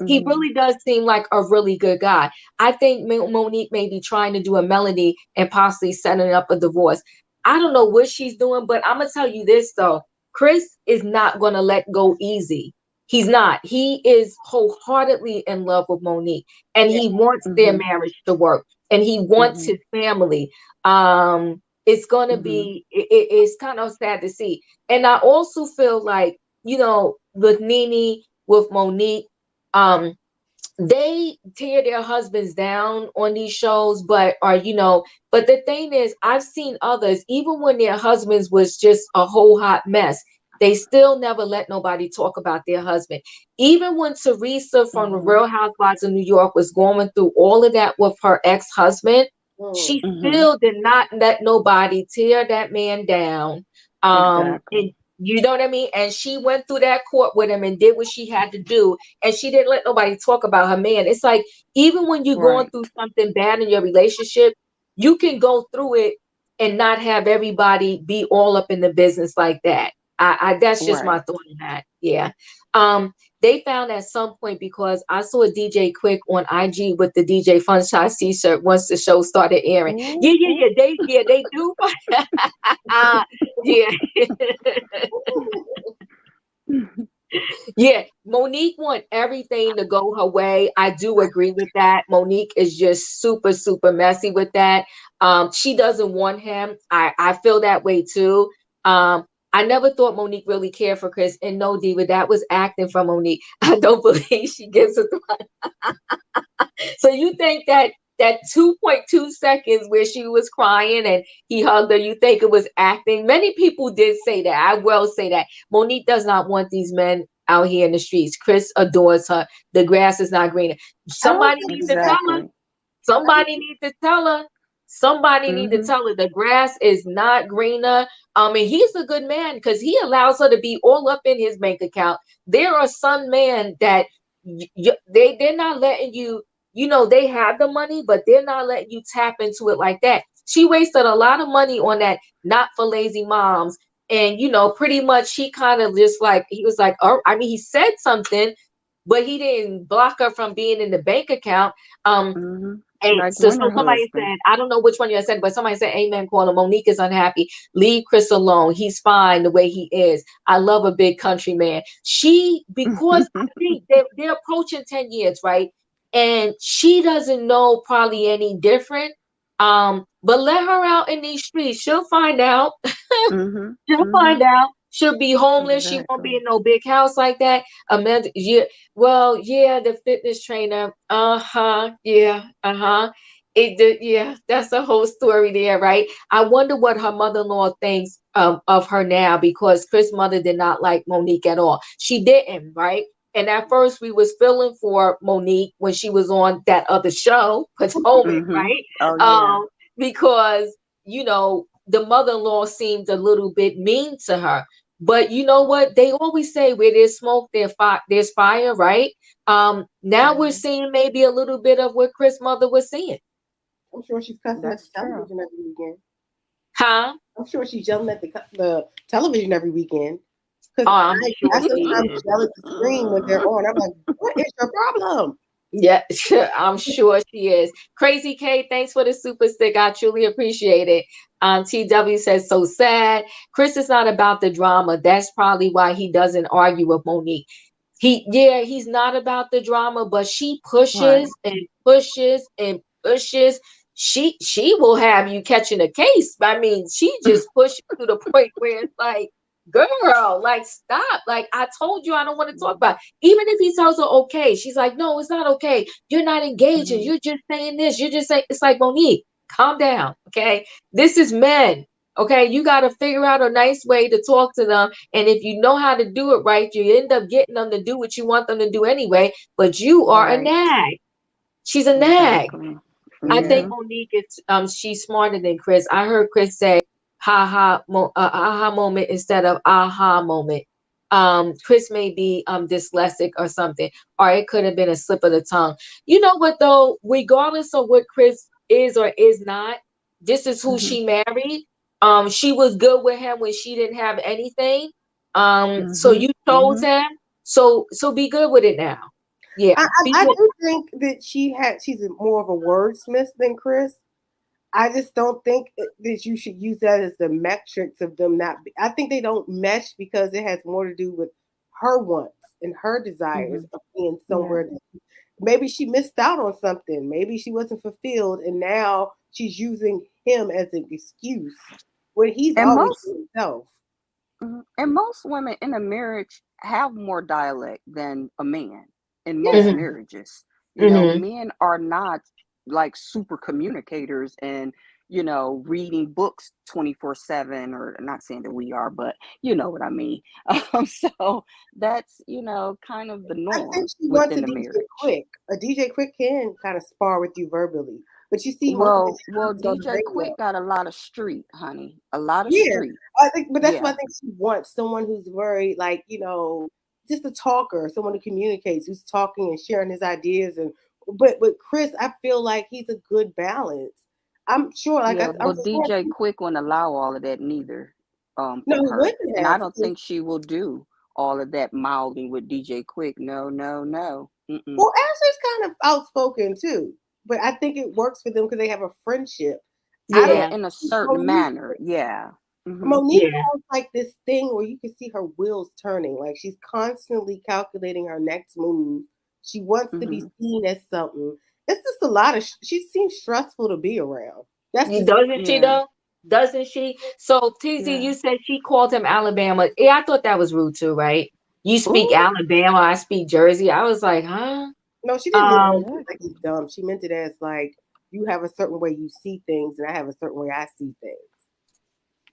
He really does seem like a really good guy. I think Monique may be trying to do a Melanie and possibly setting up a divorce. I don't know what she's doing, but I'm gonna tell you this though. Chris is not gonna let go easy. He's not. He is wholeheartedly in love with Monique, and he wants their marriage to work, and he wants his family. It's gonna be. It's kind of sad to see, and I also feel like, with Nene, with Monique, they tear their husbands down on these shows, but the thing is, I've seen others, even when their husbands was just a whole hot mess, they still never let nobody talk about their husband. Even when Teresa from the Real Housewives of New York was going through all of that with her ex-husband, she still did not let nobody tear that man down. And you know what I mean? And she went through that court with him and did what she had to do. And she didn't let nobody talk about her man. It's like, even when you're going through something bad in your relationship, you can go through it and not have everybody be all up in the business like that. That's just my thought on that. Yeah. They found at some point, because I saw a DJ Quick on IG with the DJ Fun Size t-shirt once the show started airing. They do. Yeah. Yeah, Monique want everything to go her way. I do agree with that. Monique is just super, super messy with that. She doesn't want him. I feel that way too. I never thought Monique really cared for Chris. And no, Diva, that was acting from Monique. I don't believe she gives a thought. So you think that 2.2 seconds where she was crying and he hugged her, you think it was acting? Many people did say that. I will say that. Monique does not want these men out here in the streets. Chris adores her. The grass is not greener. Somebody needs to tell her. Somebody needs to tell her. Somebody need to tell her the grass is not greener. And he's a good man because he allows her to be all up in his bank account. There are some men that they're not letting you. They have the money, but they're not letting you tap into it like that. She wasted a lot of money on that, not for lazy moms. And, pretty much he kind of just like, he was like, oh, I mean, he said something, but he didn't block her from being in the bank account. And like so somebody said, I don't know which one you said, but somebody said, amen, Paula. Monique is unhappy. Leave Chris alone. He's fine the way he is. I love a big country man. Because I think they're approaching 10 years, right? And she doesn't know probably any different. But let her out in these streets. She'll find out. She'll find out. She'll be homeless. She won't be in no big house like that. Amanda, the fitness trainer. That's a whole story there, right? I wonder what her mother-in-law thinks of her now, because Chris' mother did not like Monique at all. She didn't, right? And at first we was feeling for Monique when she was on that other show, Potomac, right? Because, the mother-in-law seemed a little bit mean to her. But you know what? They always say where there's smoke, there's fire, right? Now we're seeing maybe a little bit of what Chris' mother was seeing. I'm sure she's cussing at the television every weekend. Huh? I'm sure she's yelling at the television every weekend. I'm yell at the screen when they're on. I'm like, what is your problem? Yeah, I'm sure she is. Crazy K, thanks for the super stick. I truly appreciate it. TW says, so sad. Chris is not about the drama. That's probably why he doesn't argue with Monique. He's not about the drama, but she pushes and pushes and pushes. She will have you catching a case. I mean, she just pushes to the point where it's like, girl, like, stop. Like, I told you I don't want to talk about it. Even if he tells her okay, she's like, no, it's not okay. You're not engaging. You're just saying this. You're just saying, it's like, Monique, calm down. Okay. This is men. Okay. You got to figure out a nice way to talk to them. And if you know how to do it right, you end up getting them to do what you want them to do anyway. But you are a nag. She's a nag. I think Monique is, she's smarter than Chris. I heard Chris say, aha moment instead of aha moment. Chris may be dyslexic or something, or it could have been a slip of the tongue. You know what though? Regardless of what Chris is or is not, this is who she married. She was good with him when she didn't have anything. So you chose him. So be good with it now. Yeah. I do think that she's more of a wordsmith than Chris. I just don't think that you should use that as the metrics of them not. I think they don't mesh because it has more to do with her wants and her desires of being somewhere. Yeah. Maybe she missed out on something. Maybe she wasn't fulfilled, and now she's using him as an excuse when he's And always most himself. and most women in a marriage have more dialect than a man in Yeah. most marriages. You know, men are not like super communicators and, you know, reading books 24/7, or not saying that we are, but you know what I mean. So that's, you know, kind of the I norm think she wants a within the DJ marriage. Quick. A DJ Quick can kind of spar with you verbally, but you see, most of the Well, time it's on the DJ radio. Quick got a lot of street, honey. A lot of Yeah, street. I think, but that's why I Yeah. think she wants someone who's very, like, you know, just a talker, someone who communicates, who's talking and sharing his ideas. And but with Chris, I feel like he's a good balance. I'm sure, like Yeah, I'm but sure. DJ Quick wouldn't allow all of that neither, No, from he her. wouldn't And I have. don't think she will do all of that mouthing with DJ Quick. No, no, no. Mm-mm. Well, Ashley's kind of outspoken too, but I think it works for them because they have a friendship. I don't Yeah, Yeah. in a think certain Monique. manner. Yeah. Monique Yeah. has like this thing where you can see her wheels turning. Like she's constantly calculating her next move. She wants to be seen as something. It's just a lot of. She seems stressful to be around. That's just Doesn't she Yeah. though? Doesn't she? So TZ, Yeah. you said she called him Alabama. Yeah, I thought that was rude too, right? You speak Ooh. Alabama, I speak Jersey. I was like, huh? no. She didn't mean Um, it like he's dumb. She meant it as like you have a certain way you see things, and I have a certain way I see things.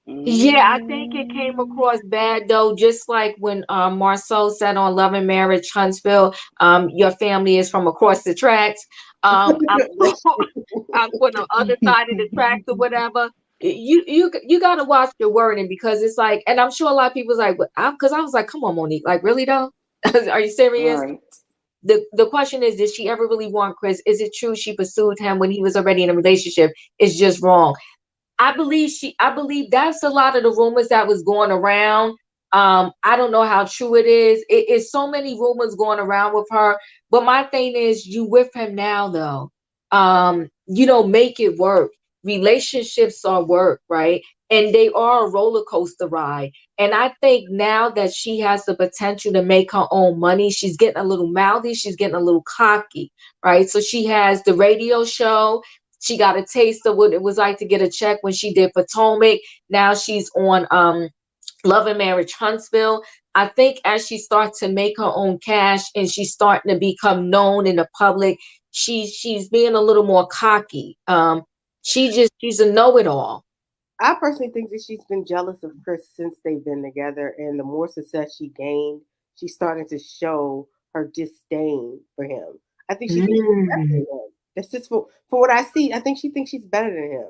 yeah, I think it came Mm. across bad though, just like when Marceau said on Love and Marriage Huntsville, your family is from across the tracks. I'm That's I'm for the other side of the tracks or whatever. You gotta watch your wording because it's like, and I'm sure a lot of people's like, because I was like, come on, Monique, like really though? Are you serious? Right. The question is, did she ever really want Chris? Is it true she pursued him when he was already in a relationship? It's just wrong. I believe that's a lot of the rumors that was going around. I don't know how true it is. It is so many rumors going around with her. But my thing is, you with him now though. Make it work. Relationships are work, right? And they are a roller coaster ride. And I think now that she has the potential to make her own money, she's getting a little mouthy, she's getting a little cocky, right? So she has the radio show. She got a taste of what it was like to get a check when she did Potomac. Now she's on Love and Marriage Huntsville. I think as she starts to make her own cash and she's starting to become known in the public, she's being a little more cocky. She's a know-it-all. I personally think that she's been jealous of Chris since they've been together, and the more success she gained, she's starting to show her disdain for him. I think she thinks she's better than Mm, him. That's just for what I see. I think she thinks she's better than him,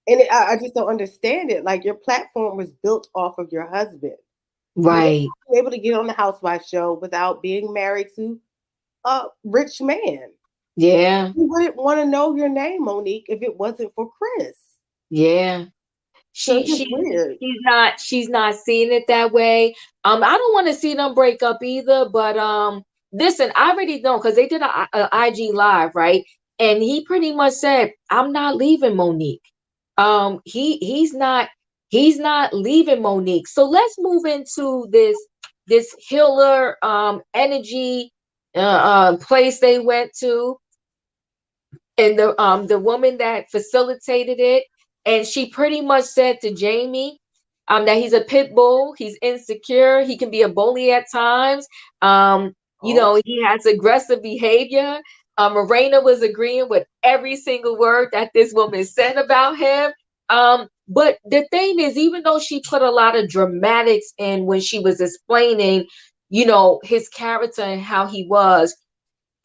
and I just don't understand it. Like your platform was built off of your husband. You were right. able to get on the Housewives show without being married to a rich man. Yeah. You wouldn't want to know your name, Monique, if it wasn't for Chris. Yeah. So She it's just she weird. she's not seeing it that way. I don't want to see them break up either, but listen, I already know because they did a IG live, right? And he pretty much said, I'm not leaving Monique. He's not leaving Monique. So let's move into this healer energy place they went to, and the woman that facilitated it, and she pretty much said to Jamie that he's a pit bull, he's insecure, he can be a bully at times. Oh, He has aggressive behavior. Morena was agreeing with every single word that this woman said about him. But the thing is, even though she put a lot of dramatics in when she was explaining, his character and how he was,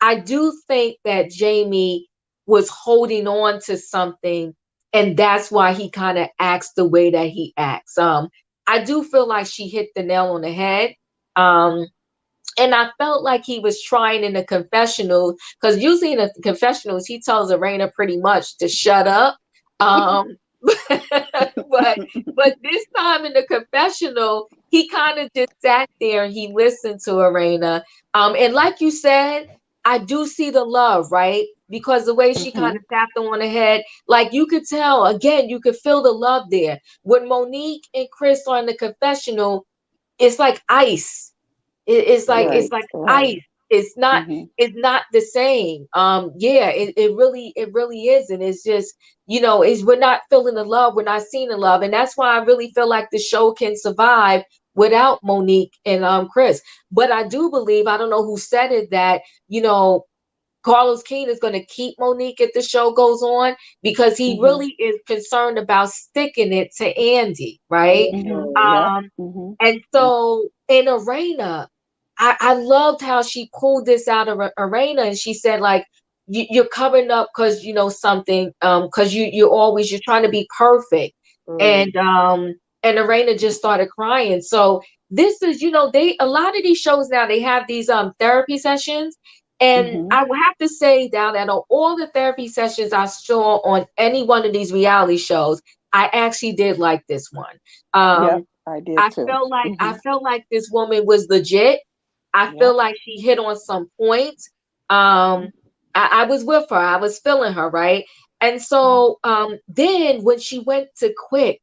I do think that Jamie was holding on to something, and that's why he kind of acts the way that he acts. I do feel like she hit the nail on the head. Um, and I felt like he was trying in the confessional, because usually in the confessionals he tells Arena pretty much to shut up. Um, but this time in the confessional, he kind of just sat there and he listened to Arena. And like you said, I do see the love, right? Because the way she kind Mm-hmm. of tapped him on the head, like you could tell, again, you could feel the love there. When Monique and Chris are in the confessional, it's like ice. It's Right. like Right. ice. It's not Mm-hmm. it's not the same. Yeah, it really is. And it's just, is we're not feeling the love, we're not seeing the love. And that's why I really feel like the show can survive without Monique and Chris. But I do believe, I don't know who said it, that, Carlos King is going to keep Monique if the show goes on, because he Mm-hmm. really is concerned about sticking it to Andy, right? Mm-hmm. Mhm. Yep. Um, Mm-hmm. and so in Arena, I loved how she pulled this out of Arena, and she said, like, you're covering up because you know something, because you're trying to be perfect. Mm. And Arena just started crying. So this is, they, a lot of these shows now, they have these therapy sessions. And Mm-hmm. I would have to say down that on all the therapy sessions I saw on any one of these reality shows, I actually did like this one. Yep. Um, I did I too. felt like Mm-hmm. I felt like this woman was legit. I Yep. feel like she hit on some points. Mm-hmm. I was with her. I was feeling her, right? And so then when she went to Quick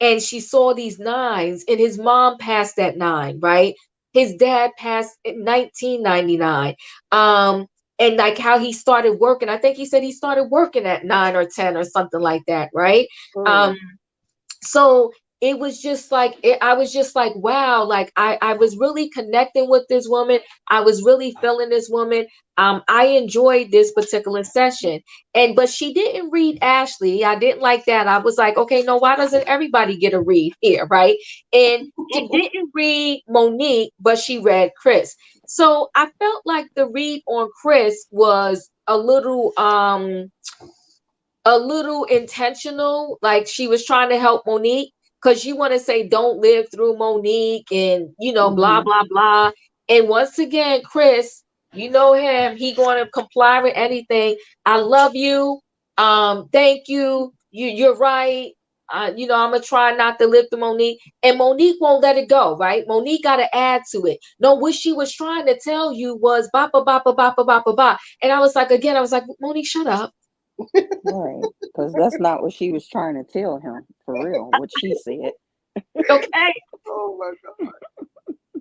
and she saw these nines, and his mom passed at 9, right? His dad passed in 1999. And like how he started working. I think he said he started working at 9 or 10 or something like that, right? Um, Mm. so it was just like I was just like, wow, like I was really connecting with this woman. I was really feeling this woman. I enjoyed this particular session. And but she didn't read Ashley. I didn't like that. I was like, okay, no, why doesn't everybody get a read here, right? And she didn't read Monique, but she read Chris. So I felt like the read on Chris was a little intentional, like she was trying to help Monique, because you want to say don't live through Monique, and blah Mm-hmm. blah blah. And once again, Chris, you know him, he going to comply with anything. I love you. Thank you. You're right. I'm gonna try not to live through Monique, and Monique won't let it go. Right? Monique got to add to it. No, what she was trying to tell you was ba ba ba ba ba ba ba ba. And I was like, again, I was like, Monique, shut up. Right. Because that's not what she was trying to tell him, for real, what she said. Okay. Oh my God.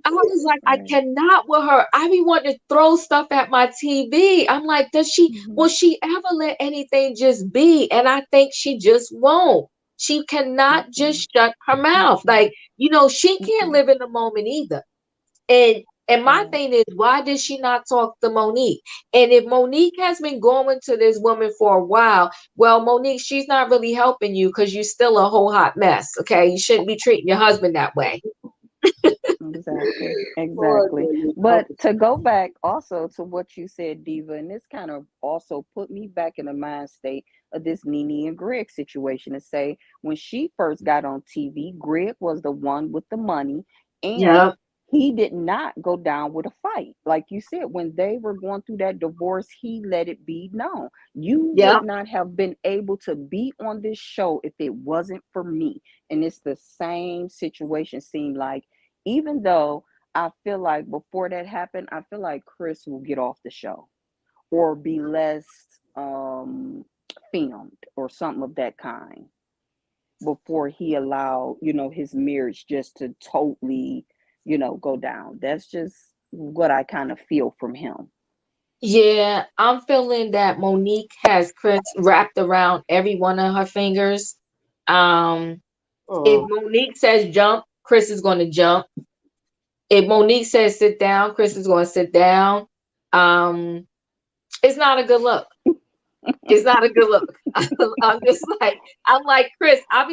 I was like, I Right. cannot with her. I be wanting to throw stuff at my TV. I'm like, Mm-hmm. will she ever let anything just be? And I think she just won't. She cannot Mm-hmm. just shut her mouth. Like, she can't Mm-hmm. live in the moment either. And my Right. thing is, why did she not talk to Monique? And if Monique has been going to this woman for a while, well, Monique, she's not really helping you because you're still a whole hot mess. Okay. You shouldn't be treating your husband that way. Exactly, Poor exactly. Jimmy. But to go back also to what you said, Diva, and this kind of also put me back in the mind state of this Nene and Greg situation, to say when she first got on TV, Greg was the one with the money, and Yep. he did not go down with a fight. Like you said, when they were going through that divorce, he let it be known. You would Yep. not have been able to be on this show if it wasn't for me. And it's the same situation, seemed like, even though I feel like before that happened, I feel like Chris will get off the show or be less um filmed or something of that kind before he allowed, his marriage just to totally, go down. That's just what I kind of feel from him. Yeah, I'm feeling that Monique has Chris wrapped around every one of her fingers. Um, if Mm. Monique says jump, Chris is going to jump. If Monique says sit down, Chris is going to sit down. Um, it's not a good look. It's not a good look. I'm just like, I'm like, Chris, I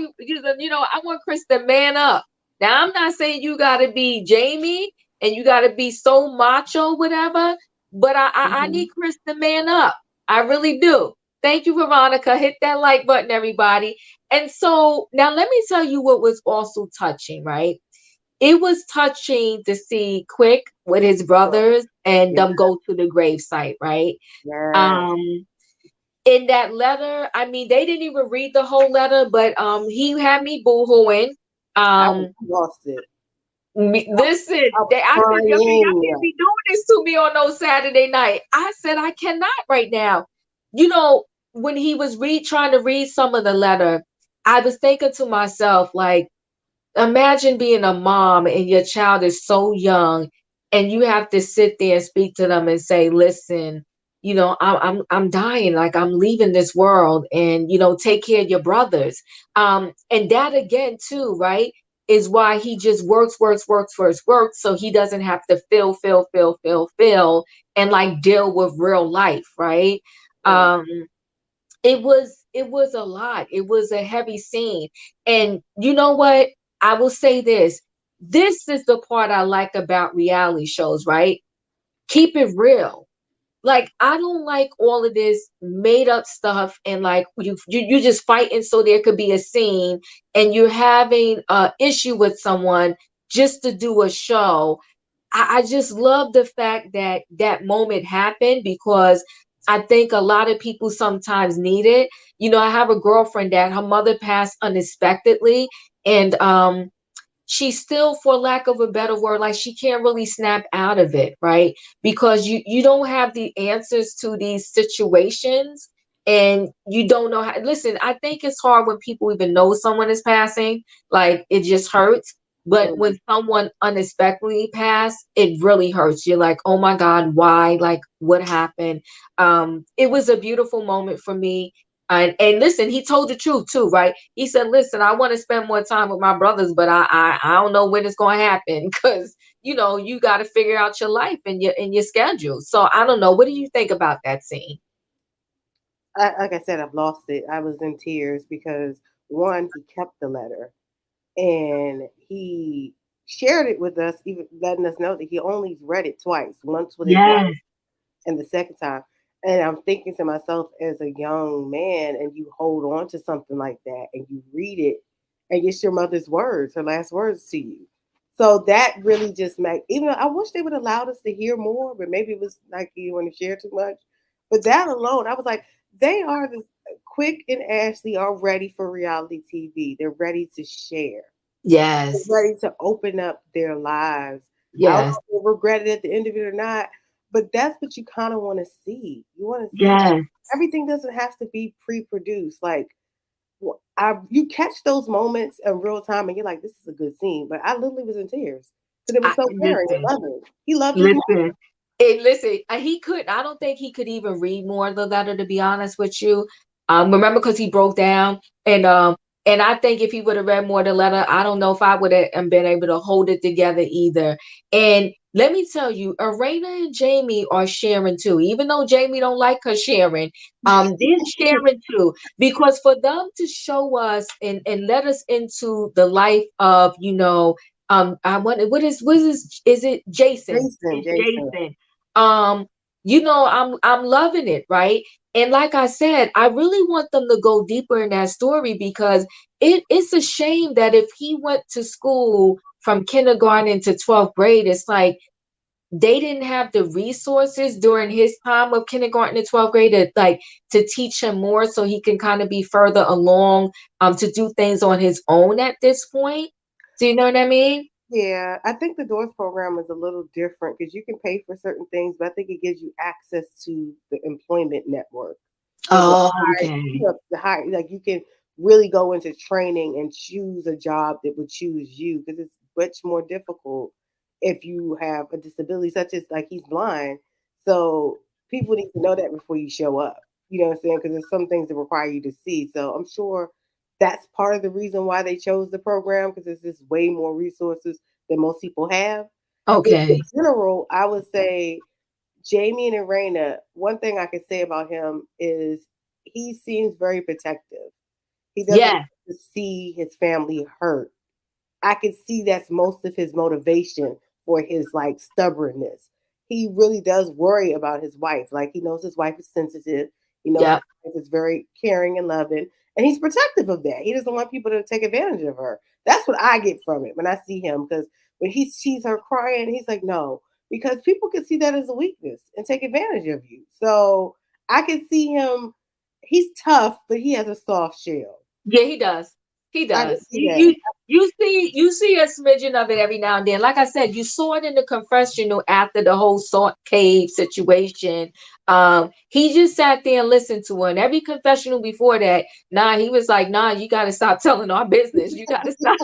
want Chris to man up. Now, I'm not saying you got to be Jamie and you got to be so macho, whatever, but I Hmm. need Chris to man up. I really do. Thank you, Veronica. Hit that like button, everybody. And so now let me tell you what was also touching, right? It was touching to see Quick with his brothers and Yeah. them go to the gravesite, right? Yes. Um, in that letter, I mean, they didn't even read the whole letter, but he had me boohooing. I Um, lost it. Listen, I'm I said, y'all crying. can't be doing this to me on no Saturday night. I said, I cannot right now. You know, when he was trying to read some of the letter, I was thinking to myself, like, imagine being a mom and your child is so young and you have to sit there and speak to them and say, listen, I'm dying, like I'm leaving this world, and take care of your brothers. And that again too, right, is why he just works, so he doesn't have to feel and like deal with real life, right? Right. It was a lot. It was a heavy scene. And you know what? I will say this. This is the part I like about reality shows, right? Keep it real. Like, I don't like all of this made up stuff, and like you just fighting so there could be a scene, and you're having a issue with someone just to do a show. I just love the fact that that moment happened, because I think a lot of people sometimes need it. I have a girlfriend that her mother passed unexpectedly, and she still, for lack of a better word, like she can't really snap out of it, right? Because you don't have the answers to these situations, and you don't know how. Listen, I think it's hard when people even know someone is passing, like it just hurts. But Mm. when someone unexpectedly passed, it really hurts. You're like, oh my God, why? Like, what happened? It was a beautiful moment for me. And listen, he told the truth too, right? He said, "Listen, I want to spend more time with my brothers, but I don't know when it's going to happen, because you got to figure out your life and your schedule." So I don't know. What do you think about that scene? Like I said, I've lost it. I was in tears because one, he kept the letter and he shared it with us, even letting us know that he only read it twice, once with his wife Yes, and the second time. And I'm thinking to myself, as a young man, and you hold on to something like that and you read it, and it's your mother's words, her last words to you. So that really just made, even though I wish they would allow us to hear more, but maybe it was like you want to share too much. But that alone, I was like, they are the Quick and Ashley are ready for reality TV. They're ready to share, yes, ready to open up their lives. I don't yes, know if they regret it at the end of it or not, but that's what you kind of want to see. You want to see yes. everything doesn't have to be pre-produced. Like you catch those moments in real time, and you're like, this is a good scene. But I literally was in tears because it was so caring and Listen, loving. He loved his mom. listen. And listen, he could. I don't think he could even read more of the letter, to be honest with you. Remember, because he broke down, and I think if he would have read more of the letter, I don't know if I would have been able to hold it together either. And let me tell you, Arena and Jamie are sharing too, even though Jamie don't like her sharing. They're sharing too, because for them to show us and let us into the life of, I want, is it Jason? Jason, It's Jason. Jason. Um, I'm loving it, right? And like I said, I really want them to go deeper in that story, because it's a shame that if he went to school from kindergarten to 12th grade, it's like they didn't have the resources during his time of kindergarten to 12th grade to teach him more, so he can kind of be further along to do things on his own at this point. Do you know what I mean? Yeah, I think the Doors program is a little different because you can pay for certain things, but I think it gives you access to the employment network. So Oh, okay. the high, like you can really go into training and choose a job that would choose you, because it's much more difficult if you have a disability, such as like he's blind. So people need to know that before you show up. You know what I'm saying? Because there's some things that require you to see. So I'm sure that's part of the reason why they chose the program, because there's just way more resources than most people have. But in Okay. general, I would say Jamie and Irena, one thing I can say about him is he seems very protective. He doesn't Yeah. want to see his family hurt. I can see that's most of his motivation for his like stubbornness. He really does worry about his wife. Like he knows his wife is sensitive. He knows Yeah. his wife is very caring and loving, and he's protective of that. He doesn't want people to take advantage of her. That's what I get from it when I see him. Because when he sees her crying, he's like, no, because people can see that as a weakness and take advantage of you. So I can see him. He's tough, but he has a soft shell. Yeah, he does. He I can does. see that. You see a smidgen of it every now and then. Like I said, you saw it in the confessional after the whole salt cave situation. He just sat there and listened to her. And every confessional before that, nah, he was like, nah, you gotta stop telling our business. You gotta stop.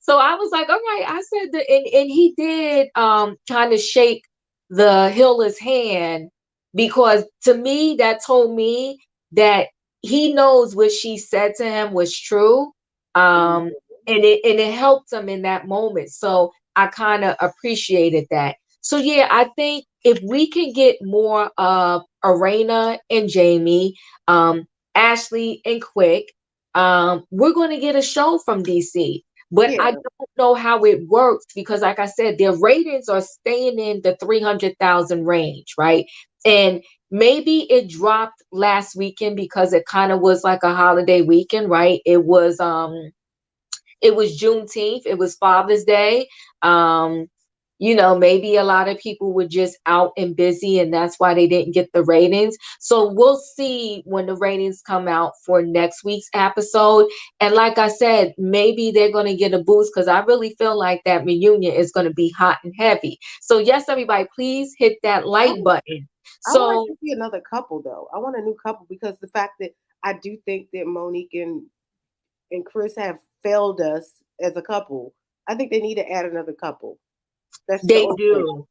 So I was like, all right. I said that, and he did kind of shake the healer's hand, because to me that told me that he knows what she said to him was true. And it helped him in that moment. So I kind of appreciated that. So yeah, I think if we can get more of Arena and Jamie, um, Ashley and Quick, we're going to get a show from DC. But Yeah. I don't know how it works, because, like I said, their ratings are staying in the 300,000 range, right? And maybe it dropped last weekend because it kind of was like a holiday weekend, right? It was Juneteenth, it was Father's Day. Maybe a lot of people were just out and busy, and that's why they didn't get the ratings. So we'll see when the ratings come out for next week's episode. And like I said, maybe they're going to get a boost, because I really feel like that reunion is going to be hot and heavy. So yes, everybody, please hit that like button. I would like So to see another couple, though. I want a new couple, because the fact that I do think that Monique and Chris have failed us as a couple. I think they need to add another couple. That's the they only thing. do.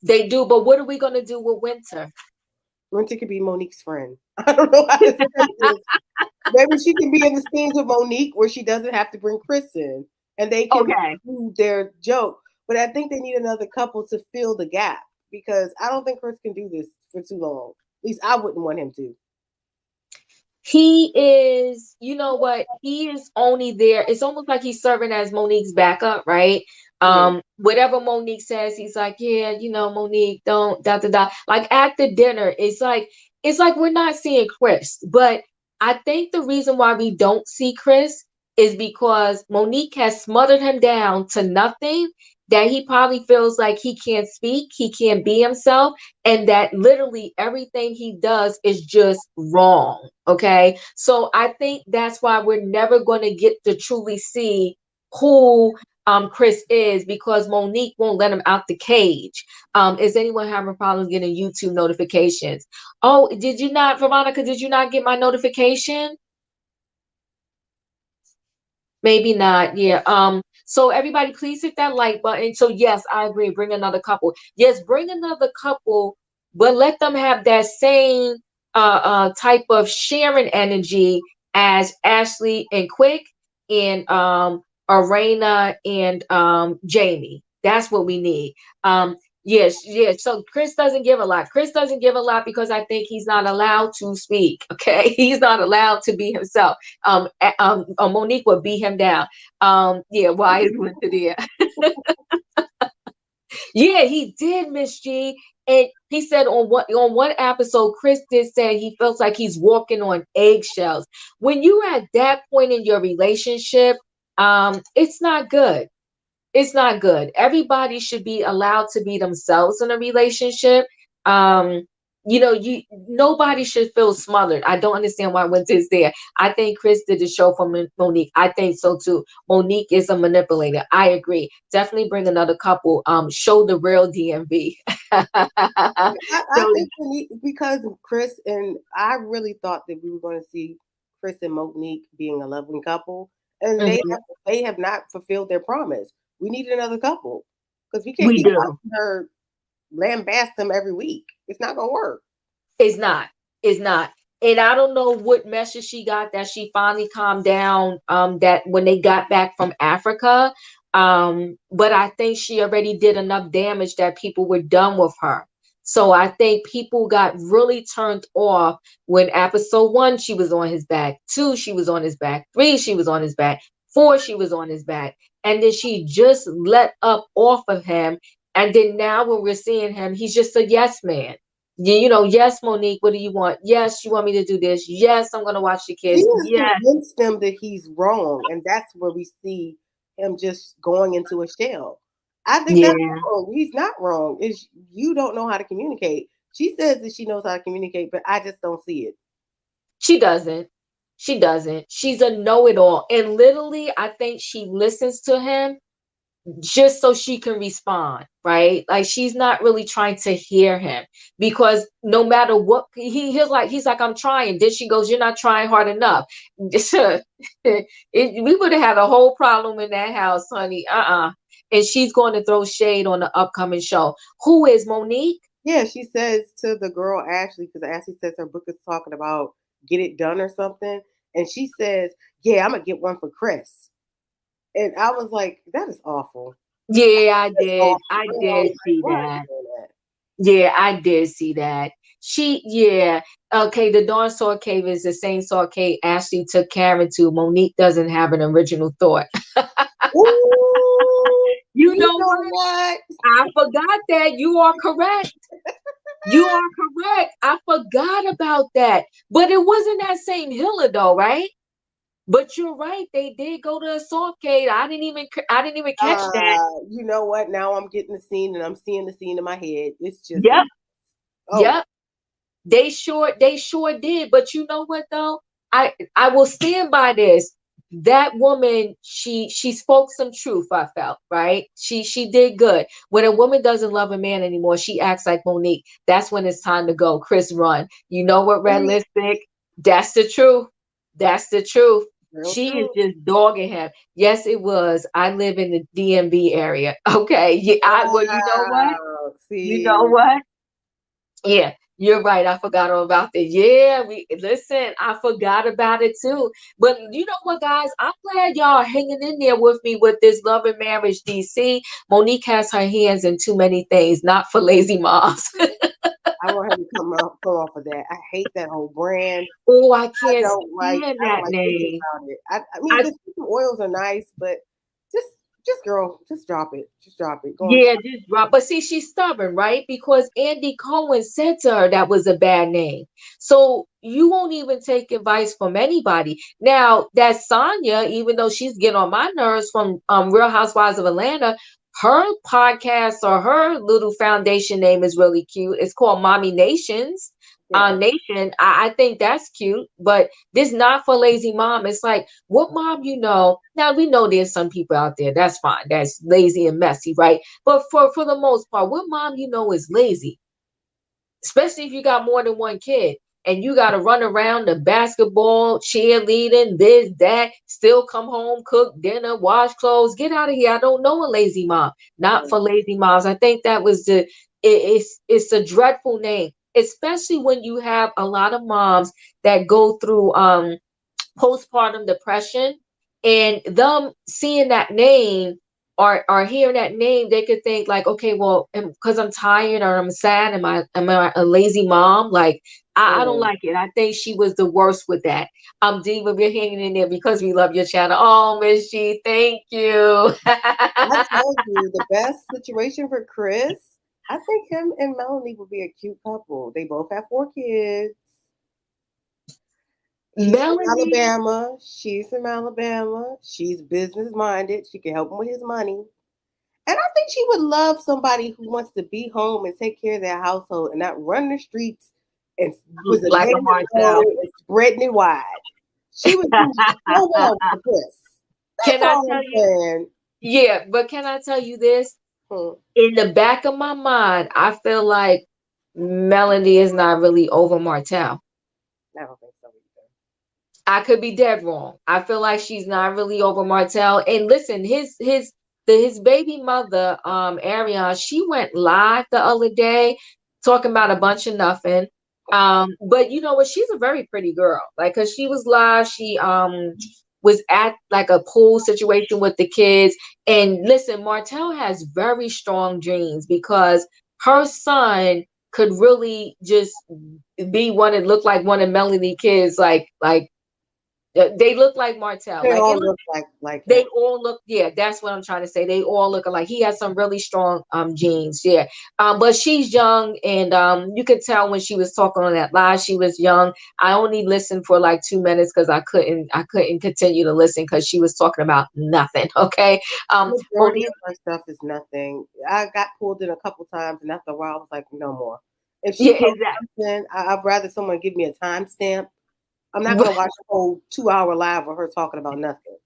They do. But what are we going to do with Winter? Winter could be Monique's friend. I don't know how to say this. Maybe she can be in the scenes with Monique where she doesn't have to bring Chris in, and they can Okay. do their joke. But I think they need another couple to fill the gap, because I don't think Chris can do this for too long. At least I wouldn't want him to. He is, you know what? He is only there. It's almost like he's serving as Monique's backup, right? Yeah. Whatever Monique says, he's like, yeah, Monique, don't da da da. Like at the dinner, it's like we're not seeing Chris. But I think the reason why we don't see Chris is because Monique has smothered him down to nothing. That he probably feels like he can't speak, he can't be himself, and that literally everything he does is just wrong. Okay. So I think that's why we're never going to get to truly see who Chris is, because Monique won't let him out the cage. Is anyone having problems getting YouTube notifications? Oh, did you not, Veronica, did you not get my notification? Maybe not. Yeah. So everybody, please hit that like button. So yes, I agree. Bring another couple. Yes, bring another couple, but let them have that same type of sharing energy as Ashley and Quick, and Arena and Jamie. That's what we need. Yes, yes. So Chris doesn't give a lot. Chris doesn't give a lot because I think he's not allowed to speak. Okay, he's not allowed to be himself. Monique would beat him down. Yeah, why is Winter there? Yeah, he did, Miss G. And he said on one episode, Chris did say he feels like he's walking on eggshells. When you're at that point in your relationship, it's not good. It's not good. Everybody should be allowed to be themselves in a relationship. Nobody should feel smothered. I don't understand why Winter's there. I think Chris did the show for Monique. I think so too. Monique is a manipulator. I agree. Definitely bring another couple. Show the real DMV. I think because Chris and I really thought that we were going to see Chris and Monique being a loving couple, and they have not fulfilled their promise. We need another couple, because we can't keep watching her lambast them every week. It's not going to work. It's not. It's not. And I don't know what message she got that she finally calmed down. That when they got back from Africa, but I think she already did enough damage that people were done with her. So I think people got really turned off when episode 1 she was on his back, 2 she was on his back, 3 she was on his back, 4 she was on his back, and then she just let up off of him. And then now when we're seeing him, he's just a yes man. Yes, Monique, what do you want? Yes, you want me to do this? Yes, I'm going to watch the He kids. has Yes. convinced them that he's wrong, and that's where we see him just going into a shell. I think that's wrong. He's not wrong. It's you don't know how to communicate. She says that she knows how to communicate, but I just don't see it. She doesn't. She doesn't. She's a know-it-all. And literally, I think she listens to him just so she can respond, right? Like she's not really trying to hear him because no matter what he's like, I'm trying. Then she goes, you're not trying hard enough. We would have had a whole problem in that house, honey. And she's going to throw shade on the upcoming show. Who is Monique? Yeah, she says to the girl Ashley, because Ashley says her book is talking about get it done or something. And she says, yeah, I'm going to get one for Chris. And I was like, that is awful. Yeah, I did. I did see that. Yeah, I did see that. Okay, the Dawn Sword Cave is the same sword cave Ashley took Karen to. Monique doesn't have an original thought. Ooh, you know what? I forgot that. You are correct. You are correct. I forgot about that. But it wasn't that same Hilla though, right? But you're right. They did go to a sword cave. I didn't even catch that. You know what? Now I'm getting the scene and I'm seeing the scene in my head. It's just Yep. Yep. They sure did. But you know what though? I will stand by this. That woman, she spoke some truth, I felt, right? She did good. When a woman doesn't love a man anymore, she acts like Monique. That's when it's time to go. Chris, run. You know what, Red Lipstick? That's the truth. That's the truth. She is just dogging him. Yes, it was. I live in the DMV area. Okay. Yeah, well, you know what? You know what? Yeah, you're right. I forgot all about that. Yeah, I forgot about it too. But you know what, guys? I'm glad y'all are hanging in there with me with this Love and Marriage DC. Monique has her hands in too many things, not for lazy moms. I want her to come off of that. I hate that whole brand. Oh, I can't stand that name. I mean, the oils are nice, but just girl, just drop it. Just drop it. Just drop. But see, she's stubborn, right? Because Andy Cohen said to her that was a bad name. So you won't even take advice from anybody. Now, that Sonya, even though she's getting on my nerves from Real Housewives of Atlanta, her podcast or her little foundation name is really cute. It's called Mommy Nations. Nation. I think that's cute, but this not for lazy mom. It's like, what mom you know? Now we know there's some people out there that's fine, that's lazy and messy, right? But for the most part, what mom you know is lazy, especially if you got more than one kid and you got to run around the basketball, cheerleading, this, that, still come home, cook dinner, wash clothes. Get out of here. I don't know a lazy mom. Not for lazy moms. I think that was it's a dreadful name, especially when you have a lot of moms that go through postpartum depression, and them seeing that name or hearing that name, they could think like, okay, well, because I'm tired or I'm sad, am I a lazy mom? Like, I don't like it. I think she was the worst with that. Diva, we're hanging in there because we love your channel. Oh, Miss G, thank you. I told you the best situation for Chris. I think him and Melanie would be a cute couple. They both have 4 kids. He's from Alabama. She's from Alabama. She's business minded. She can help him with his money. And I think she would love somebody who wants to be home and take care of their household and not run the streets and was like a Martell spreading it wide. She would do so well for Chris. Can I tell you? Yeah, but can I tell you this? In the back of my mind, I feel like Melanie is not really over Martell. I don't think so either. I could be dead wrong. I feel like she's not really over Martell. And listen, his baby mother, Ariane, she went live the other day talking about a bunch of nothing. But you know what? She's a very pretty girl. Like, cause she was live. She was at like a pool situation with the kids. And listen, Martell has very strong genes because her son could really just look like one of Melanie kids, like they look like Martell. They all look like they all look, yeah, that's what I'm trying to say. They all look alike. He has some really strong genes, yeah. But she's young, and you could tell when she was talking on that live, she was young. I only listened for like 2 minutes because I couldn't continue to listen because she was talking about nothing. Okay. Majority of her stuff is nothing. I got pulled in a couple times, and after a while I was like, no more. If she something, I'd rather someone give me a timestamp. I'm not gonna watch a whole 2-hour live of her talking about nothing.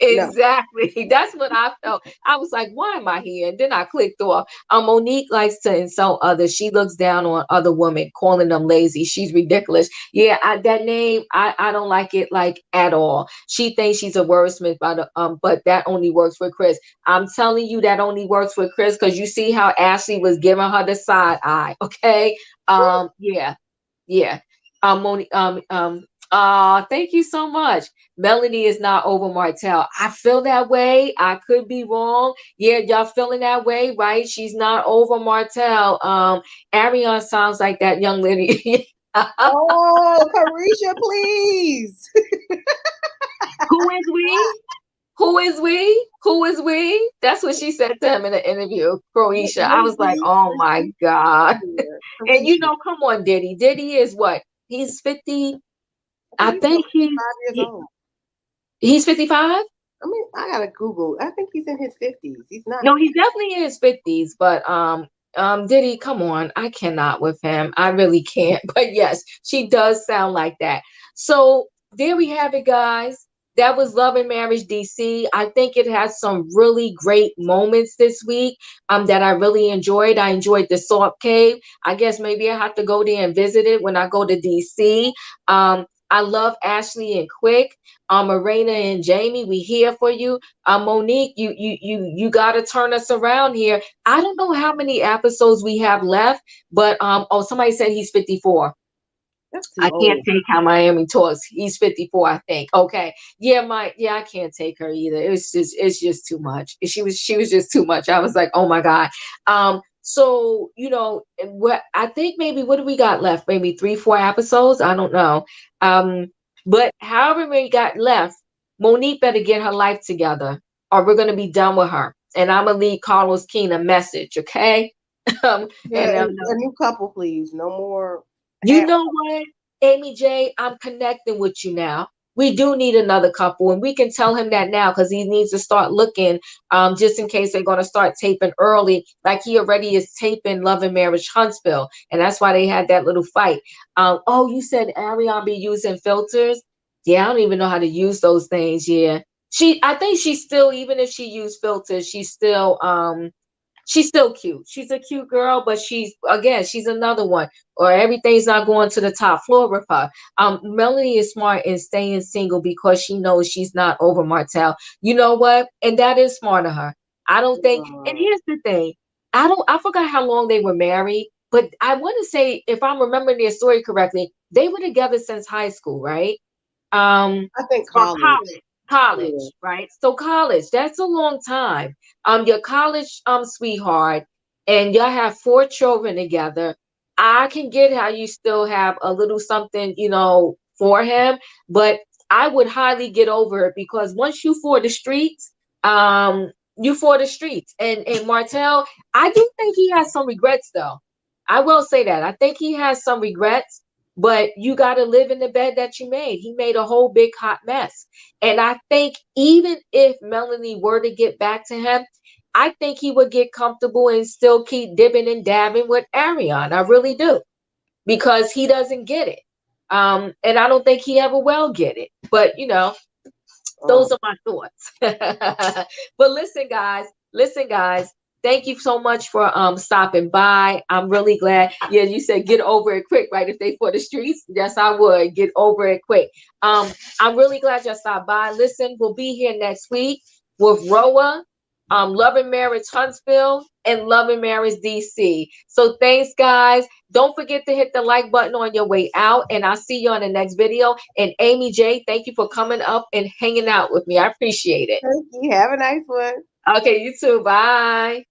Exactly. No. That's what I felt. I was like, why am I here? And then I clicked off. Monique likes to insult others. She looks down on other women, calling them lazy. She's ridiculous. Yeah, that name, I don't like it like at all. She thinks she's a wordsmith, but that only works for Chris. I'm telling you, that only works for Chris because you see how Ashley was giving her the side eye. Okay. Yeah. Yeah. Monique, thank you so much. Melanie is not over Martell. I feel that way. I could be wrong. Yeah, y'all feeling that way, right? She's not over Martell. Ariane sounds like that young lady. Oh, Carisha, please. Who is we? Who is we? Who is we? That's what she said to him in the interview, Croatia. I was like, oh my God. And you know, come on, Diddy. Diddy is what? He's 50. I think he's 5 years old. He's 55? I mean, I gotta Google. I think he's in his 50s. He's not. No, he's definitely in his 50s, but Diddy, come on. I cannot with him. I really can't. But yes, she does sound like that. So there we have it, guys. That was Love and Marriage DC. I think it has some really great moments this week that I really enjoyed. I enjoyed the Salt Cave. I guess maybe I have to go there and visit it when I go to DC. I love Ashley and Quick. Marina and Jamie, we here for you. Monique, you got to turn us around here. I don't know how many episodes we have left, but somebody said he's 54. I can't take how Miami talks. He's 54, I think. Okay. Yeah, I can't take her either. It's just too much. She was just too much. I was like, oh my God. So, you know, what I think maybe what do we got left? Maybe 3-4 episodes. I don't know. But however many got left, Monique better get her life together or we're gonna be done with her. And I'm gonna leave Carlos Keen a message, okay? And a new couple, please. No more. You know what, Amy J, I'm connecting with you now. We do need another couple, and we can tell him that now because he needs to start looking just in case they're going to start taping early, like he already is taping Love and Marriage Huntsville, and that's why they had that little fight. Oh, you said Ariane be using filters? Yeah, I don't even know how to use those things. Yeah, I think she's still, even if she used filters, she's still cute. She's a cute girl, but she's another one. Or everything's not going to the top floor with her. Melanie is smart in staying single because she knows she's not over Martell. You know what? And that is smart of her. I don't think. And here's the thing. I forgot how long they were married, but I want to say, if I'm remembering their story correctly, they were together since high school, right? I think college, right? So college, that's a long time. Your college sweetheart, and y'all have 4 children together. I can get how you still have a little something, you know, for him, but I would highly get over it because once you for the streets, you for the streets. And Martell, I do think he has some regrets though. I will say that. I think he has some regrets, but you got to live in the bed that you made. He made a whole big hot mess. And I think even if Melanie were to get back to him, I think he would get comfortable and still keep dibbing and dabbing with Ariane. I really do, because he doesn't get it. And I don't think he ever will get it. But, you know, those are my thoughts. But listen, guys. Thank you so much for stopping by. I'm really glad. Yeah, you said get over it quick, right? If they for the streets, yes, I would get over it quick. I'm really glad y'all stopped by. Listen, we'll be here next week with Roa, Love and Marriage Huntsville, and Love and Marriage DC. So thanks, guys. Don't forget to hit the like button on your way out, and I'll see you on the next video. And Amy J, thank you for coming up and hanging out with me. I appreciate it. Thank you. Have a nice one. Okay, you too. Bye.